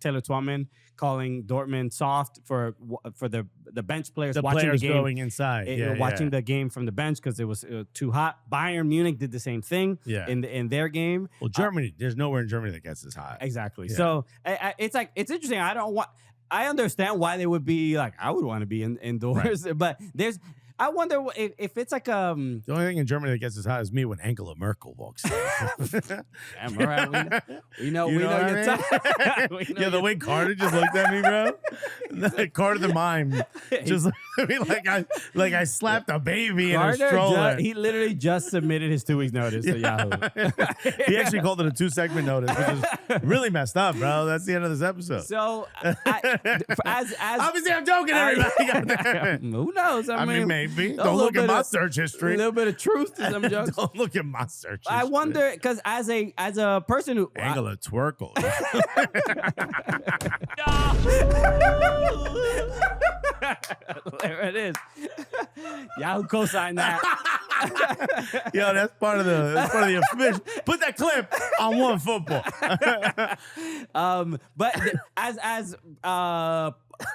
Taylor Twellman calling Dortmund soft for the bench players watching the game going inside, watching the game from the bench because it was too hot. Bayern Munich did the same thing in their game. Well, Germany, there's nowhere in Germany that gets as hot. Exactly. Yeah. So it's interesting. I understand why they would be like, I would want to be indoors, but I wonder if it's like the only thing in Germany that gets as hot as me when Angela Merkel walks in. Damn, all right. We know you're the way Carter just looked at me, bro. Carter the mime, just like I slapped a baby in a stroller. He literally just submitted his 2 weeks notice to Yahoo. He actually called it a 2-segment notice, which is really messed up, bro. That's the end of this episode. So, as obviously I'm joking, everybody. Who knows? I mean, maybe. Don't look at my search history. A little bit of truth to some jokes. Don't look at my search history. I wonder, because as a person who Angela Twerkle. There it is. Yahoo co-signed that. Yo, that's part of the official. Put that clip on One Football. But as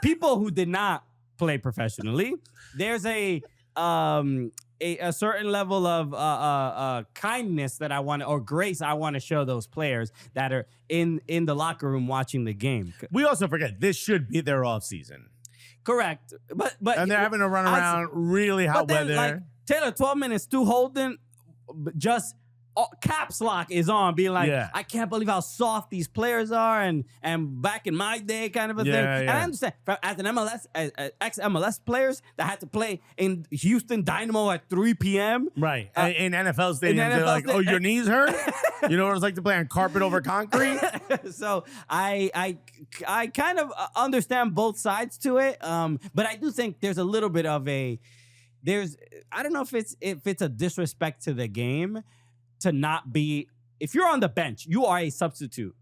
people who did not play professionally, there's a certain level of kindness that I want, or grace I want to show those players that are in the locker room watching the game. We also forget this should be their off season. Correct, but and they're having to run around really hot weather. Like, Taylor Twellman and Stu Holden just caps lock is on, being like, I can't believe how soft these players are, and back in my day, kind of a thing. And I understand as an MLS, ex MLS players that had to play in Houston Dynamo at 3 p.m. Right, in NFL stadiums, they're like, "Oh, your knees hurt." You know what it's like to play on carpet over concrete. So I kind of understand both sides to it, but I do think there's a little bit of a I don't know if it's a disrespect to the game to not be. If you're on the bench, you are a substitute.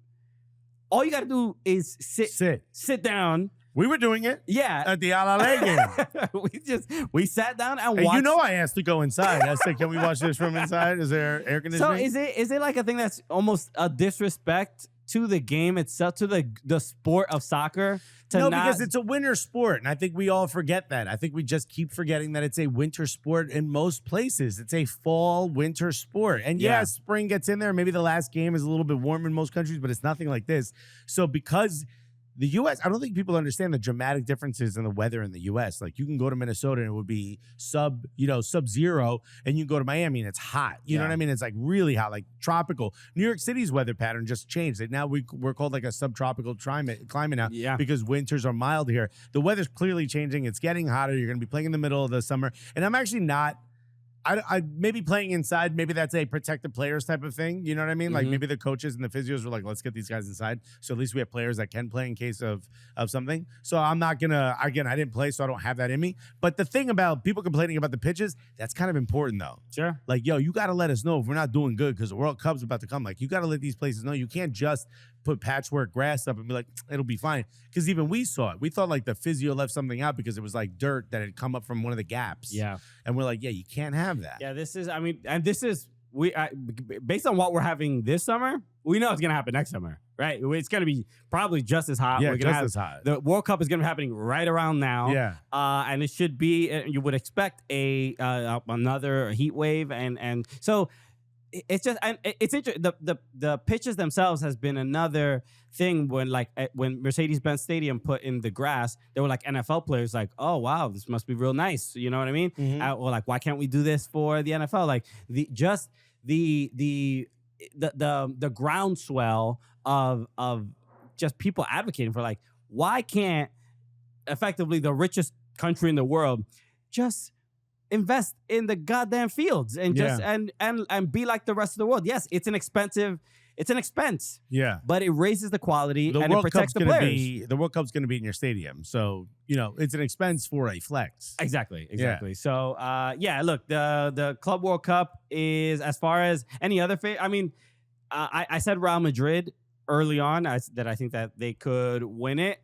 All you got to do is sit down. We were doing it. Yeah. At the LA game. we sat down and hey, watched. You know I asked to go inside. I said, can we watch this from inside? Is there air conditioning? So is it like a thing that's almost a disrespect to the game itself, to the sport of soccer? Because it's a winter sport, and I think we all forget that. I think we just keep forgetting that it's a winter sport in most places. It's a fall winter sport. And yeah, spring gets in there. Maybe the last game is a little bit warm in most countries, but it's nothing like this. So because the U.S., I don't think people understand the dramatic differences in the weather in the U.S. Like, you can go to Minnesota and it would be sub-zero, and you can go to Miami and it's hot. You know what I mean? It's like really hot, like tropical. New York City's weather pattern just changed. Now we're called like a subtropical climate now because winters are mild here. The weather's clearly changing. It's getting hotter. You're going to be playing in the middle of the summer. And I'm actually not. I maybe playing inside, maybe that's a protect the players type of thing. You know what I mean? Like maybe the coaches and the physios were like, let's get these guys inside. So at least we have players that can play in case of something. So I'm not going to, again, I didn't play, so I don't have that in me. But the thing about people complaining about the pitches, that's kind of important though. Sure. Like, yo, you got to let us know if we're not doing good because the World Cup's about to come. Like, you got to let these places know. You can't just put patchwork grass up and be like, it'll be fine. Because even we saw it. We thought like the physio left something out because it was like dirt that had come up from one of the gaps. Yeah. And we're like, yeah, you can't have that. Yeah, based on what we're having this summer, we know it's going to happen next summer, right? It's going to be probably just as hot. Yeah, just as hot. The World Cup is going to be happening right around now. Yeah. And it should be, you would expect another heat wave. And so it's just, and it's interesting. The pitches themselves has been another thing when Mercedes-Benz Stadium put in the grass, there were like NFL players like, oh wow, this must be real nice. You know what I mean? Or like, why can't we do this for the NFL? Like the groundswell of just people advocating for like, why can't effectively the richest country in the world just invest in the goddamn fields and just and be like the rest of the world? Yes, it's an expense. Yeah. But it raises the quality and it protects the players. The World Cup's going to be in your stadium. So, it's an expense for a flex. Exactly. Yeah. So, look, the Club World Cup is, as far as any other I said Real Madrid early on that I think that they could win it.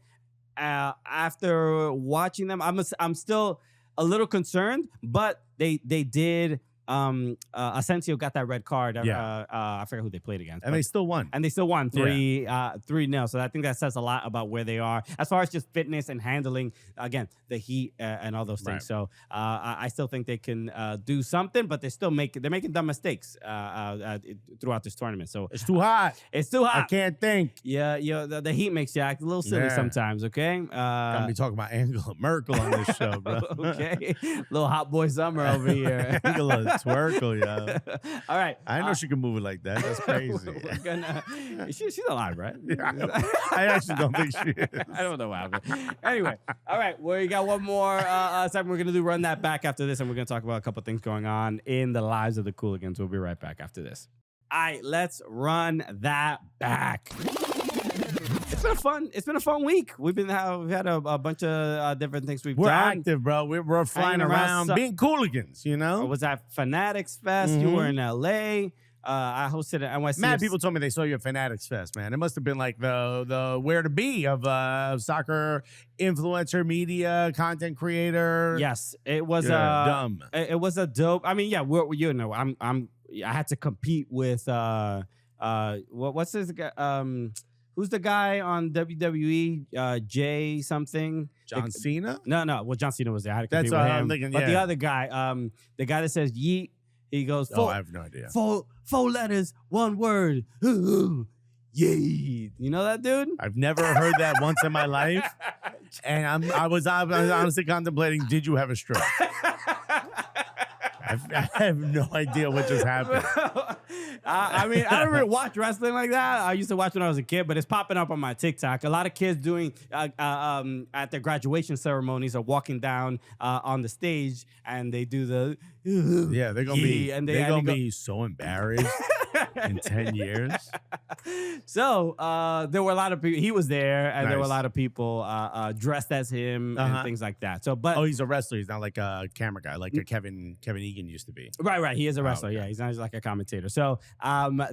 After watching them, I'm still a little concerned, but they did. Asensio got that red card. I forget who they played against, and they still won. 3-0. So I think that says a lot about where they are as far as just fitness and handling again the heat and all those things. Right. So I still think they can do something, but they're making dumb mistakes throughout this tournament. So it's too hot. I can't think. Yeah, the heat makes you act a little silly sometimes. Okay, gotta be talking about Angela Merkel on this show, bro. Okay, little hot boy summer over here. Angela Twerkle, yeah. All right. I know she can move it like that. That's crazy. She's alive, right? Yeah, I actually don't think she is. I don't know what happened. Anyway, all right. We got one more segment we're going to do. Run that back after this, and we're going to talk about a couple things going on in the lives of the Cooligans. We'll be right back after this. All right, let's run that back. It's been a fun week. We've had a bunch of different things we've done. We're active, bro. We're flying around, being Cooligans, I was at Fanatics Fest. You were in LA. I hosted an NYC. Mad people told me they saw you at Fanatics Fest, man. It must have been like the where to be of soccer influencer, media, content creator. Yes, it was dumb. It was a dope. I mean, I had to compete with what's this guy? Who's the guy on WWE? Jay something? John Cena? No. Well, John Cena was there. I had to compete with him. I'm thinking, But the other guy, the guy that says yeet, he goes, I have no idea. Four letters, one word. Yeet. You know that dude? I've never heard that once in my life. And I was honestly contemplating, did you have a stroke? I have no idea what just happened. I don't really watch wrestling like that. I used to watch when I was a kid, but it's popping up on my TikTok. A lot of kids doing at their graduation ceremonies are walking down on the stage and they do the they're gonna be so embarrassed. in 10 years. So there were a lot of people. He was there, and there were a Nice. lot of people dressed as him and things like that. So, but Oh, he's a wrestler. He's not like a camera guy, like a Kevin Egan used to be. right. He is a wrestler. okay. Yeah, he's not just like a commentator. So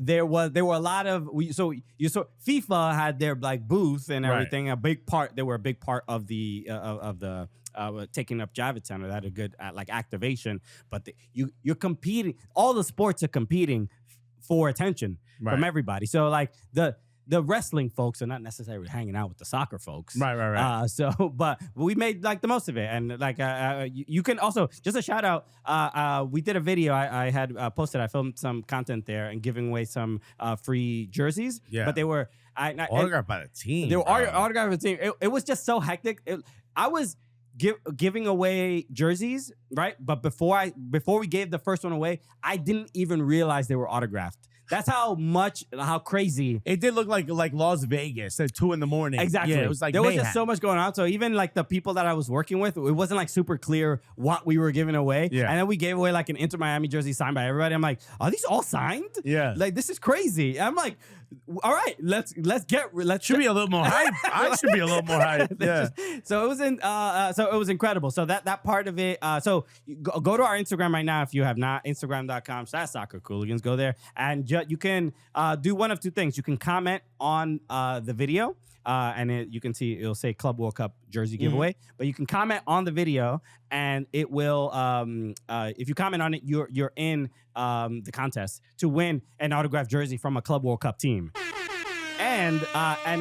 there were a lot of FIFA had their like booth and Right. everything. A big part. They were a big part of the taking up Javits Center. That had a good like activation. But you're competing. All the sports are competing for attention from Right. everybody. So like the wrestling folks are not necessarily hanging out with the soccer folks. Right. But we made like the most of it. And like, you can also, just a shout out, we did a video I had posted. I filmed some content there and giving away some free jerseys. Yeah. But they were, Autographed by the team. they were bro. autographed with the team. It was just so hectic. I was giving away jerseys, right? But before we gave the first one away, I didn't even realize they were autographed. That's how crazy. It did look like Las Vegas at 2 a.m. Exactly. Yeah, it was like there was just mayhem. so much going on. So even like the people that I was working with, it wasn't like super clear what we were giving away. Yeah. And then we gave away like an Inter Miami jersey signed by everybody. I'm like, are these all signed? Yeah. Like this is crazy. I'm like, all right, let's Should be a little more hype. I should be a little more hype. Yeah. So it was incredible. So that part of it. So you go to our Instagram right now if you have not. Instagram.com/soccercooligans. Go there and you can do one of two things. You can comment on the video. And you can see it'll say Club World Cup jersey giveaway, but you can comment on the video, and it will. If you comment on it, you're in the contest to win an autographed jersey from a Club World Cup team. And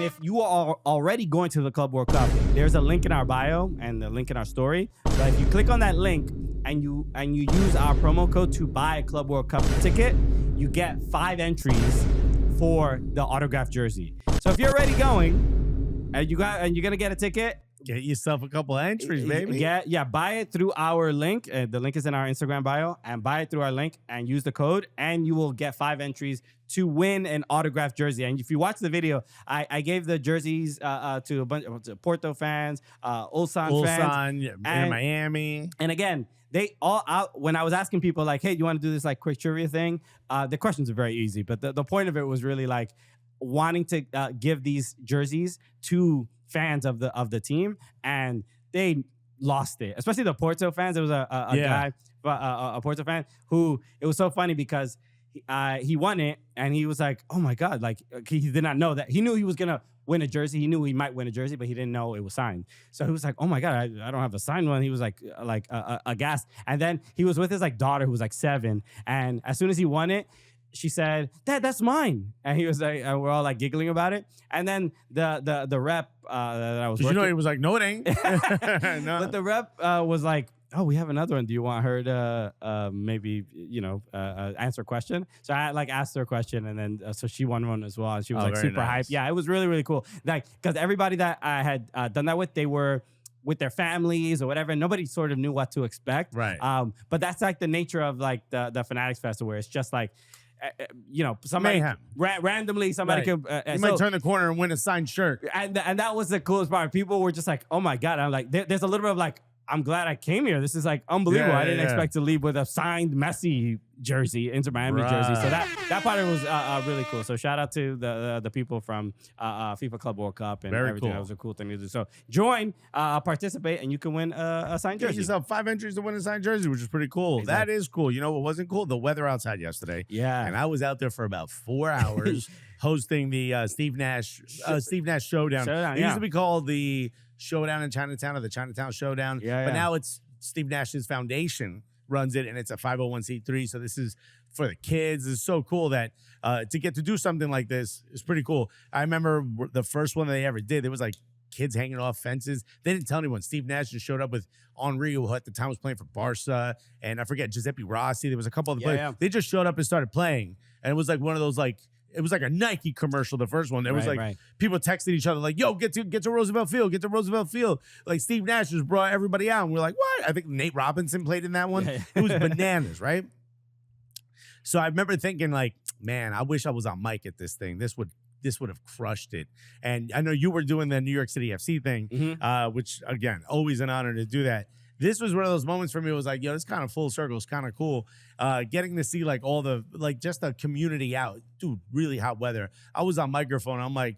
if you are already going to the Club World Cup, there's a link in our bio and the link in our story. But if you click on that link and you use our promo code to buy a Club World Cup ticket, you get 5 entries for the autographed jersey. So if you're already going and you're gonna get a ticket, Get yourself a couple entries, baby. buy it through our link. The link is in our Instagram bio, and buy it through our link and use the code, and you will get 5 entries to win an autographed jersey. And if you watch the video, I gave the jerseys to a bunch of Porto fans, Ulsan fans, in Miami. and again, they all out when I was asking people like, hey, you want to do this like quick trivia thing? The questions are very easy, but the point of it was really like wanting to give these jerseys to fans of the team, and they lost it. Especially the Porto fans. There was a guy, a Porto fan, who it was so funny because he won it, and he was like, "Oh my god!" Like he did not know that. He knew he was gonna win a jersey. He knew he might win a jersey, but he didn't know it was signed. So he was like, "Oh my god, I don't have a signed one." He was like aghast. And then he was with his like daughter who was like 7, and as soon as he won it, she said, "Dad, that's mine." And he was like, we're all like giggling about it. And then the rep that I was working, He was like, "No, it ain't." No. but the rep was like, "Oh, we have another one. Do you want her to maybe answer a question?" So I like asked her a question, and then so she won one as well, and she was like very super nice. hyped. Yeah, it was really really cool. Like because everybody that I had done that with, they were with their families or whatever, and nobody sort of knew what to expect. Right. But that's like the nature of like the Fanatics Fest, where it's just like. Somebody Mayhem. randomly somebody Right. could You might turn the corner and win a signed shirt. and that was the coolest part. People were just like, "Oh my god!" I'm like, there's a little bit of like, "I'm glad I came here. This is like unbelievable. Yeah, I didn't yeah. expect to leave with a signed Messi jersey, Inter Miami jersey." So Right. that part of it was really cool. So shout out to the people from FIFA Club World Cup and Very everything. cool. That was a cool thing to do. So join, participate, and you can win a signed Get jersey. yourself 5 entries to win a signed jersey, which is pretty cool. Exactly. That is cool. You know what wasn't cool? The weather outside yesterday. Yeah. And I was out there for about 4 hours hosting the Steve Nash Showdown. Showdown, It yeah. used to be called the Showdown in Chinatown or the Chinatown Showdown. Yeah, But yeah. now it's Steve Nash's foundation runs it, and it's a 501c3. So this is for the kids. It's so cool that to get to do something like this is pretty cool. I remember the first one that they ever did, there was like kids hanging off fences. They didn't tell anyone. Steve Nash just showed up with Henry, who at the time was playing for Barca, and I forget, Giuseppe Rossi. There was a couple other players. yeah. They just showed up and started playing. And it was like one of those like, it was like a Nike commercial, the first one. It was Right, like right. people texted each other like, "Yo, get to Roosevelt Field, get to Roosevelt Field." Like Steve Nash just brought everybody out, and we're like, "What?" I think Nate Robinson played in that one. Yeah. It was bananas, right? So I remember thinking like, man, I wish I was on mic at this thing. This would have crushed it. And I know you were doing the New York City FC thing, Mhm. which again, always an honor to do that. this was one of those moments for me. It was like, yo, this kind of full circle. It's kind of cool. Getting to see like all the, like just the community out. Dude, really hot weather. I was on microphone. I'm like,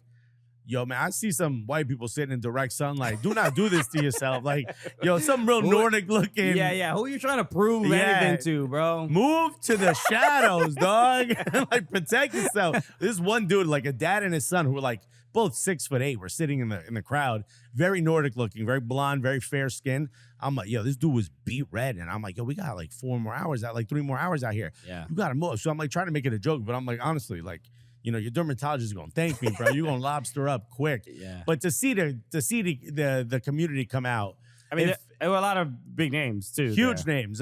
yo, man, I see some white people sitting in direct sunlight. Do not do this to yourself. Like, yo, some real Nordic looking. Yeah. Who are you trying to prove anything to, bro? Move to the shadows, dog. Like, protect yourself. This one dude, like a dad and his son, who were like both 6'8", were sitting in the crowd. Very Nordic looking, very blonde, very fair skin. I'm like, yo, this dude was beat red. And I'm like, yo, we got like 3 more hours out here. Yeah. You got to move. So I'm like trying to make it a joke, but I'm like, honestly, like, you know, your dermatologist is going to thank me, bro. You're going to lobster up quick. Yeah. But to see the community come out. I mean, there were a lot of big names, too. Huge names.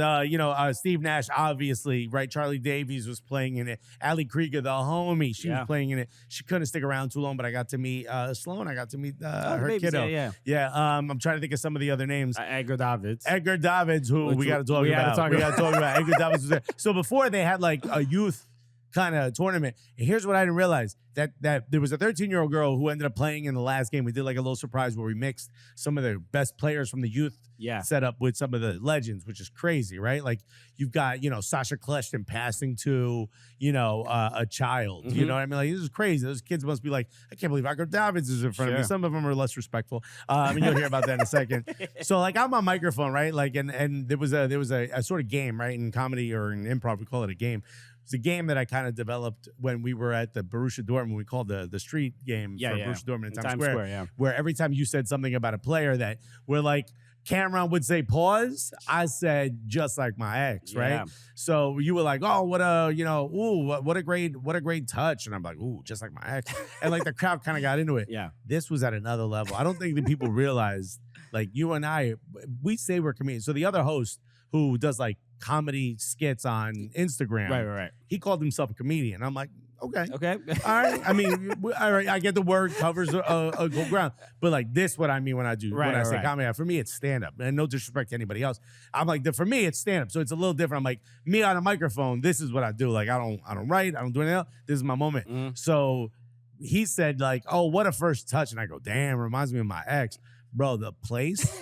Steve Nash, obviously, right? Charlie Davies was playing in it. Ali Krieger, the homie, she was playing in it. She couldn't stick around too long, but I got to meet Sloan. I got to meet her kiddo. Yeah. I'm trying to think of some of the other names. Edgar Davids. Edgar Davids, who we got to talk about. We got to talk about. Edgar Davids was there. So before they had like a youth kind of tournament. And here's what I didn't realize, that there was a 13-year-old girl who ended up playing in the last game. We did like a little surprise where we mixed some of the best players from the youth set up with some of the legends, which is crazy, right? Like you've got, Sasha Kleshton passing to, a child. You know what I mean? Like, this is crazy. Those kids must be like, I can't believe Edgar Davids is in front of me. Some of them are less respectful. You'll hear about that in a second. So like I'm on microphone, right? Like, and there was a sort of game, right? In comedy or in improv, we call it a game. It's a game that I kind of developed when we were at the Borussia Dortmund. We called the street game for Borussia Dortmund in Times Square. Where every time you said something about a player that we're like, Cameron would say pause, I said just like my ex, right? So you were like, oh, what a great touch. And I'm like, ooh, just like my ex. And like the crowd kind of got into it. Yeah. This was at another level. I don't think that people realize, like you and I, we say we're comedians. So the other host who does like comedy skits on Instagram. Right. He called himself a comedian. I'm like, okay. All right. I mean, all right. I get the word covers a good ground, but like this, what I mean when I do when I say comedy. For me, it's stand up, and no disrespect to anybody else. I'm like, for me, it's stand up, so it's a little different. I'm like, me on a microphone. This is what I do. Like, I don't write. I don't do anything else. This is my moment. So he said like, oh, what a first touch, and I go, damn, reminds me of my ex, bro. The place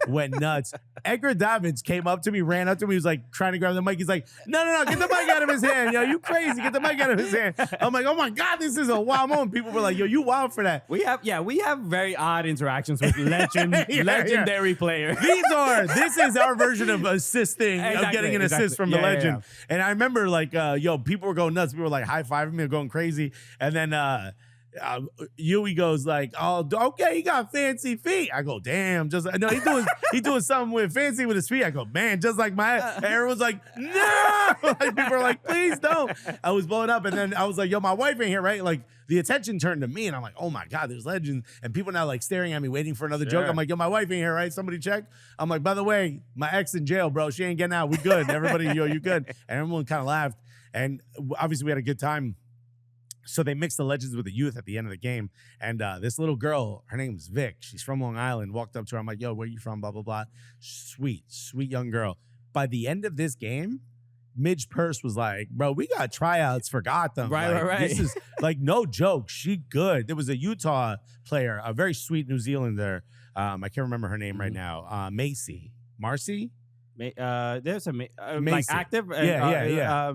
went nuts. Edgar Davids came up to me, ran up to me. He was like trying to grab the mic. He's like, no, get the mic out of his hand. Yo, you crazy. Get the mic out of his hand. I'm like, oh my God, this is a wild moment. People were like, yo, you wild for that. We have very odd interactions with legendary players. This is our version of assisting, of getting an assist from the legend. And I remember like, people were going nuts. People were like high-fiving me, going crazy. And then, Yui goes like, oh, okay, he got fancy feet. I go, damn, just no, he doing something with fancy with his feet. I go, man, just like my ex. And everyone's like, no. Like, people are like, please don't. I was blowing up, and then I was like, yo, my wife ain't here, right? Like the attention turned to me, and I'm like, oh my God, there's legends, and people now like staring at me, waiting for another joke. I'm like, yo, my wife ain't here, right? Somebody check. I'm like, by the way, my ex in jail, bro. She ain't getting out. We good. Everybody, yo, you good? And everyone kind of laughed, and obviously we had a good time. So they mixed the legends with the youth at the end of the game. And this little girl, her name's Vic. She's from Long Island. Walked up to her. I'm like, yo, where you from? Blah, blah, blah. Sweet young girl. By the end of this game, Midge Purse was like, bro, we got tryouts for Gotham. Right. This is like no joke. She good. There was a Utah player, a very sweet New Zealander. I can't remember her name right now. Marcy? There's a Macy. Like active. Yeah.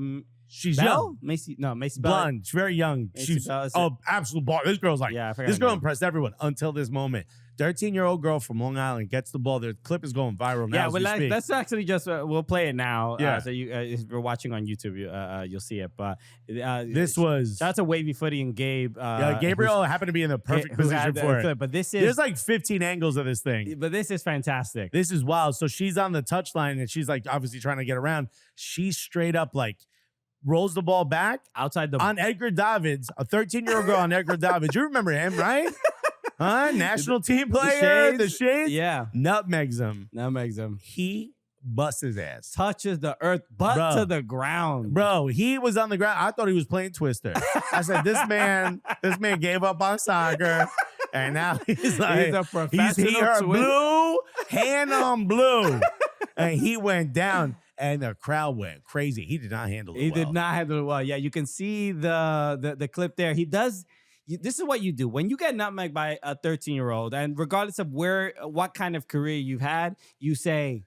She's young. Macy Bell. Blonde. She's very young. She's absolute ball. This girl's like, this girl impressed everyone until this moment. 13-year-old girl from Long Island gets the ball. The clip is going viral now. Yeah, let's actually just we'll play it now. Yeah. So you, if you're watching on YouTube, you'll see it. But that's a wavy footy and Gabe. Gabriel happened to be in the perfect position for it. Clip, but there's like 15 angles of this thing. But this is fantastic. This is wild. So she's on the touchline and she's like obviously trying to get around. She's straight up like rolls the ball back outside on Edgar Davids, a 13-year-old girl on Edgar Davids. You remember him, right? National team player, the Shades. Yeah. Nutmegs him. He busts his ass. Touches the earth, butt to the ground. Bro, he was on the ground. I thought he was playing Twister. I said, this man gave up on soccer. And now he's like, he's a professional blue, hand on blue. And he went down. And the crowd went crazy. He did not handle it well. He did not handle it well. Yeah, you can see the clip there. He does. This is what you do. When you get nutmegged by a 13-year-old, and regardless of what kind of career you've had, you say,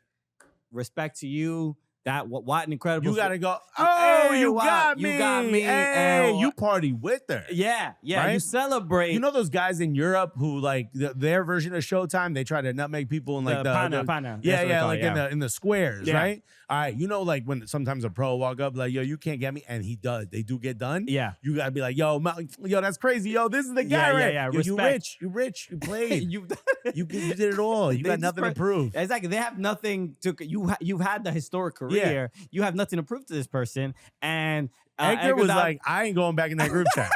respect to you. What an incredible. You gotta go. Hey, Oh, you wow, got me. you got me, Hey, and- you party with her. Yeah. Right? You celebrate. You know those guys in Europe who like their version of Showtime? They try to nutmeg people in like the pana. yeah, like in the squares, Yeah. right? All right, you know, like when sometimes a pro walk up like, yo, you can't get me, and he does. They do get done. Yeah. You gotta be like, yo, that's crazy, yo, this is the guy, right? Yeah. Yo, Respect. you rich, you played, you you did it all. You They got just nothing to prove. Exactly. They have nothing to. You've had the historic career. You have nothing to prove to this person. And Edgar was like, I ain't going back in that group chat.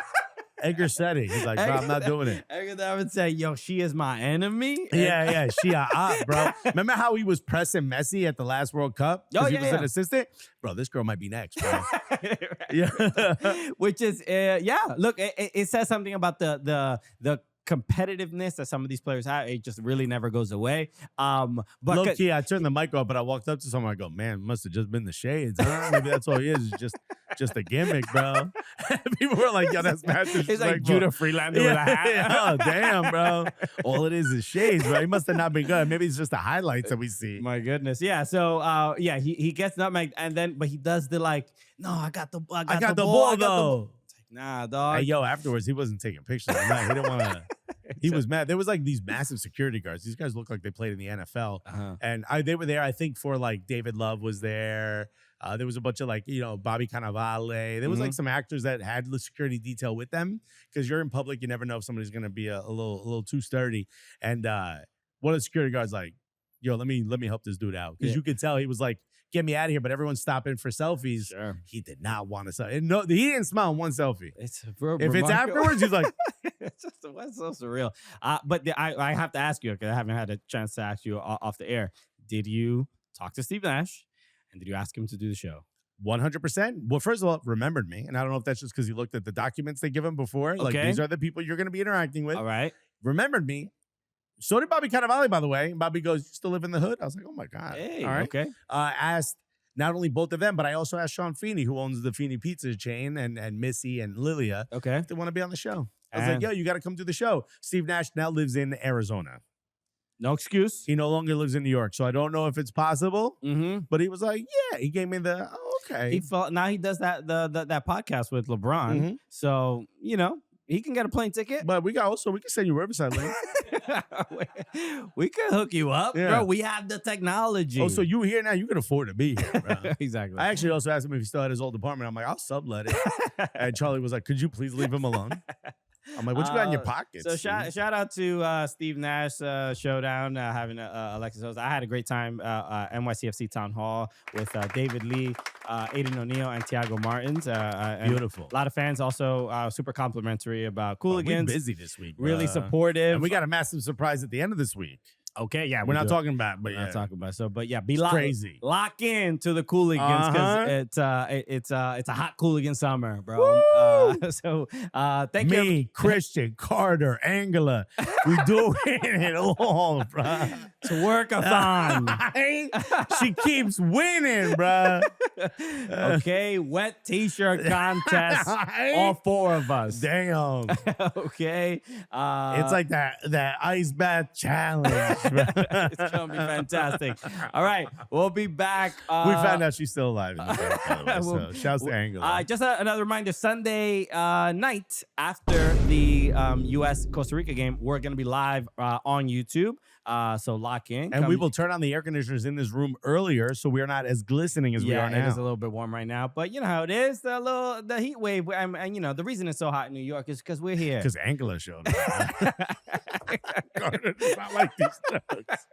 Edgar said it. He's like, bro, I'm not doing it. Edgar would say, yo, she is my enemy. Yeah, she a op, bro. Remember how he was pressing Messi at the last World Cup? Oh, He yeah, was yeah. an assistant? Bro, this girl might be next, bro. Yeah. Which is, look, it says something about the competitiveness that some of these players have. It just really never goes away. But Low key, I turned the mic off, but I walked up to someone. I go, man, must have just been the shades, huh? Maybe that's all he is. It's just a gimmick, bro. People were like, yo, that's mad disrespectful. It's like Judah Freelander with a hat. Oh, damn, bro. All it is shades, bro. He must have not been good. Maybe it's just the highlights that we see. My goodness. Yeah. So he gets nutmegged, and then but he does the like, no, I got the ball though. It's like, nah, dog. Hey, yo, afterwards, he wasn't taking pictures. He didn't want to. He was mad. There was like these massive security guards. These guys looked like they played in the NFL. And they were there, I think, for like David Love was there. There was a bunch of like, Bobby Cannavale. There was like some actors that had the security detail with them because you're in public. You never know if somebody's going to be a little too sturdy. And one of the security guards like, yo, let me help this dude out. Because you could tell he was like, get me out of here. But everyone's stopping for selfies. Sure. He did not want to selfie. No, he didn't smile on one selfie. It's if it's afterwards, he's like, it's just what's so surreal. But I have to ask you, because I haven't had a chance to ask you off the air. Did you talk to Steve Nash, and did you ask him to do the show? 100%. Well, first of all, remembered me, and I don't know if that's just because he looked at the documents they give him before. Like these are the people you're going to be interacting with. All right. Remembered me. So did Bobby Cannavale, by the way. Bobby goes, you still live in the hood? I was like, oh my God. Hey, all right. Okay. Asked not only both of them, but I also asked Sean Feeney, who owns the Feeney Pizza chain, and Missy and Lilia, if they want to be on the show. I was like, yo, you got to come do the show. Steve Nash now lives in Arizona. No excuse. He no longer lives in New York, so I don't know if it's possible. But he was like, yeah, he gave me the, okay. He felt, now he does that podcast with LeBron. So, he can get a plane ticket. But we can send you Riverside link. We can hook you up, bro. We have the technology. Oh, so you here now? You can afford to be here, bro. Exactly. I actually also asked him if he still had his old apartment. I'm like, I'll sublet it. And Charlie was like, could you please leave him alone? I'm like, what you got in your pockets? So shout out to Steve Nash Showdown, having Alexis host. I had a great time NYCFC Town Hall with David Lee, Aiden O'Neill, and Tiago Martins. Beautiful. A lot of fans also super complimentary about Cooligans. We're busy this week. Really supportive. And we got a massive surprise at the end of this week. Okay, yeah, we're not talking about, but not talking about. So, but yeah, crazy. Lock in to the Cooligans because it's a hot Cooligan summer, bro. Thank you, me, Christian, Carter, Angela, we doing it all, bro. It's a workathon. She keeps winning, bro. Okay, wet t-shirt contest, all four of us. Damn. Okay, it's like that ice bath challenge. It's gonna be fantastic. All right, we'll be back. We found out she's still alive in the back, by the way, so shouts to Angela. Just another reminder, Sunday night after the U.S. Costa Rica game, we're gonna be live on YouTube. So lock in. And we will turn on the air conditioners in this room earlier so we are not as glistening as we are now. It is a little bit warm right now, but you know how it is. The heat wave, and the reason it's so hot in New York is because we're here. Because Angela showed up. Carter does not like these jokes.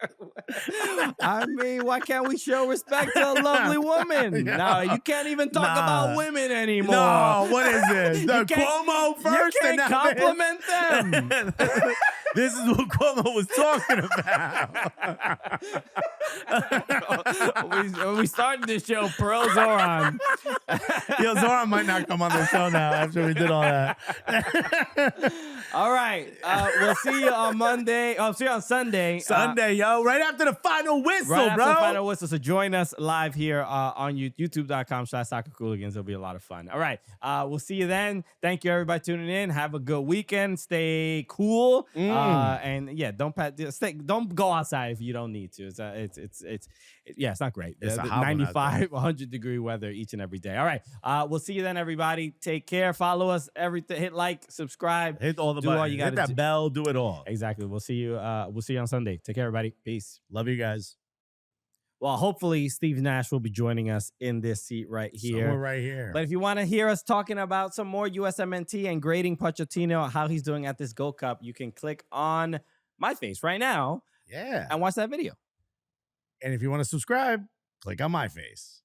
I mean, why can't we show respect to a lovely woman? No, you can't even talk about women anymore. No, what is this? The Cuomo first? You can't compliment them. This is what Cuomo was talking about. We started this show, Pearl Zoran, Yo, Zora might not come on the show now after we did all that. All right. We'll see you on Monday. Oh, see you on Sunday. Sunday, yo. Right after the final whistle, Right bro. after the final whistle. So join us live here on youtube.com/soccer Cooligans. It'll be a lot of fun. All right. We'll see you then. Thank you, everybody, tuning in. Have a good weekend. Stay cool. And yeah, don't go outside if you don't need to. It's not great. It's a hot one out 95, 100-degree weather each and every day. All right. We'll see you then, everybody. Take care. Follow us. Everything. Hit like, subscribe. Hit all the Do all buttons. you gotta Hit that do. bell. Do it all. Exactly. We'll see you on Sunday. Take care, everybody. Peace. Love you guys. Well, hopefully Steve Nash will be joining us in this seat right here. Somewhere right here. But if you want to hear us talking about some more USMNT and grading Pochettino, how he's doing at this Gold Cup, you can click on my face right now Yeah. and watch that video. And if you want to subscribe, click on my face.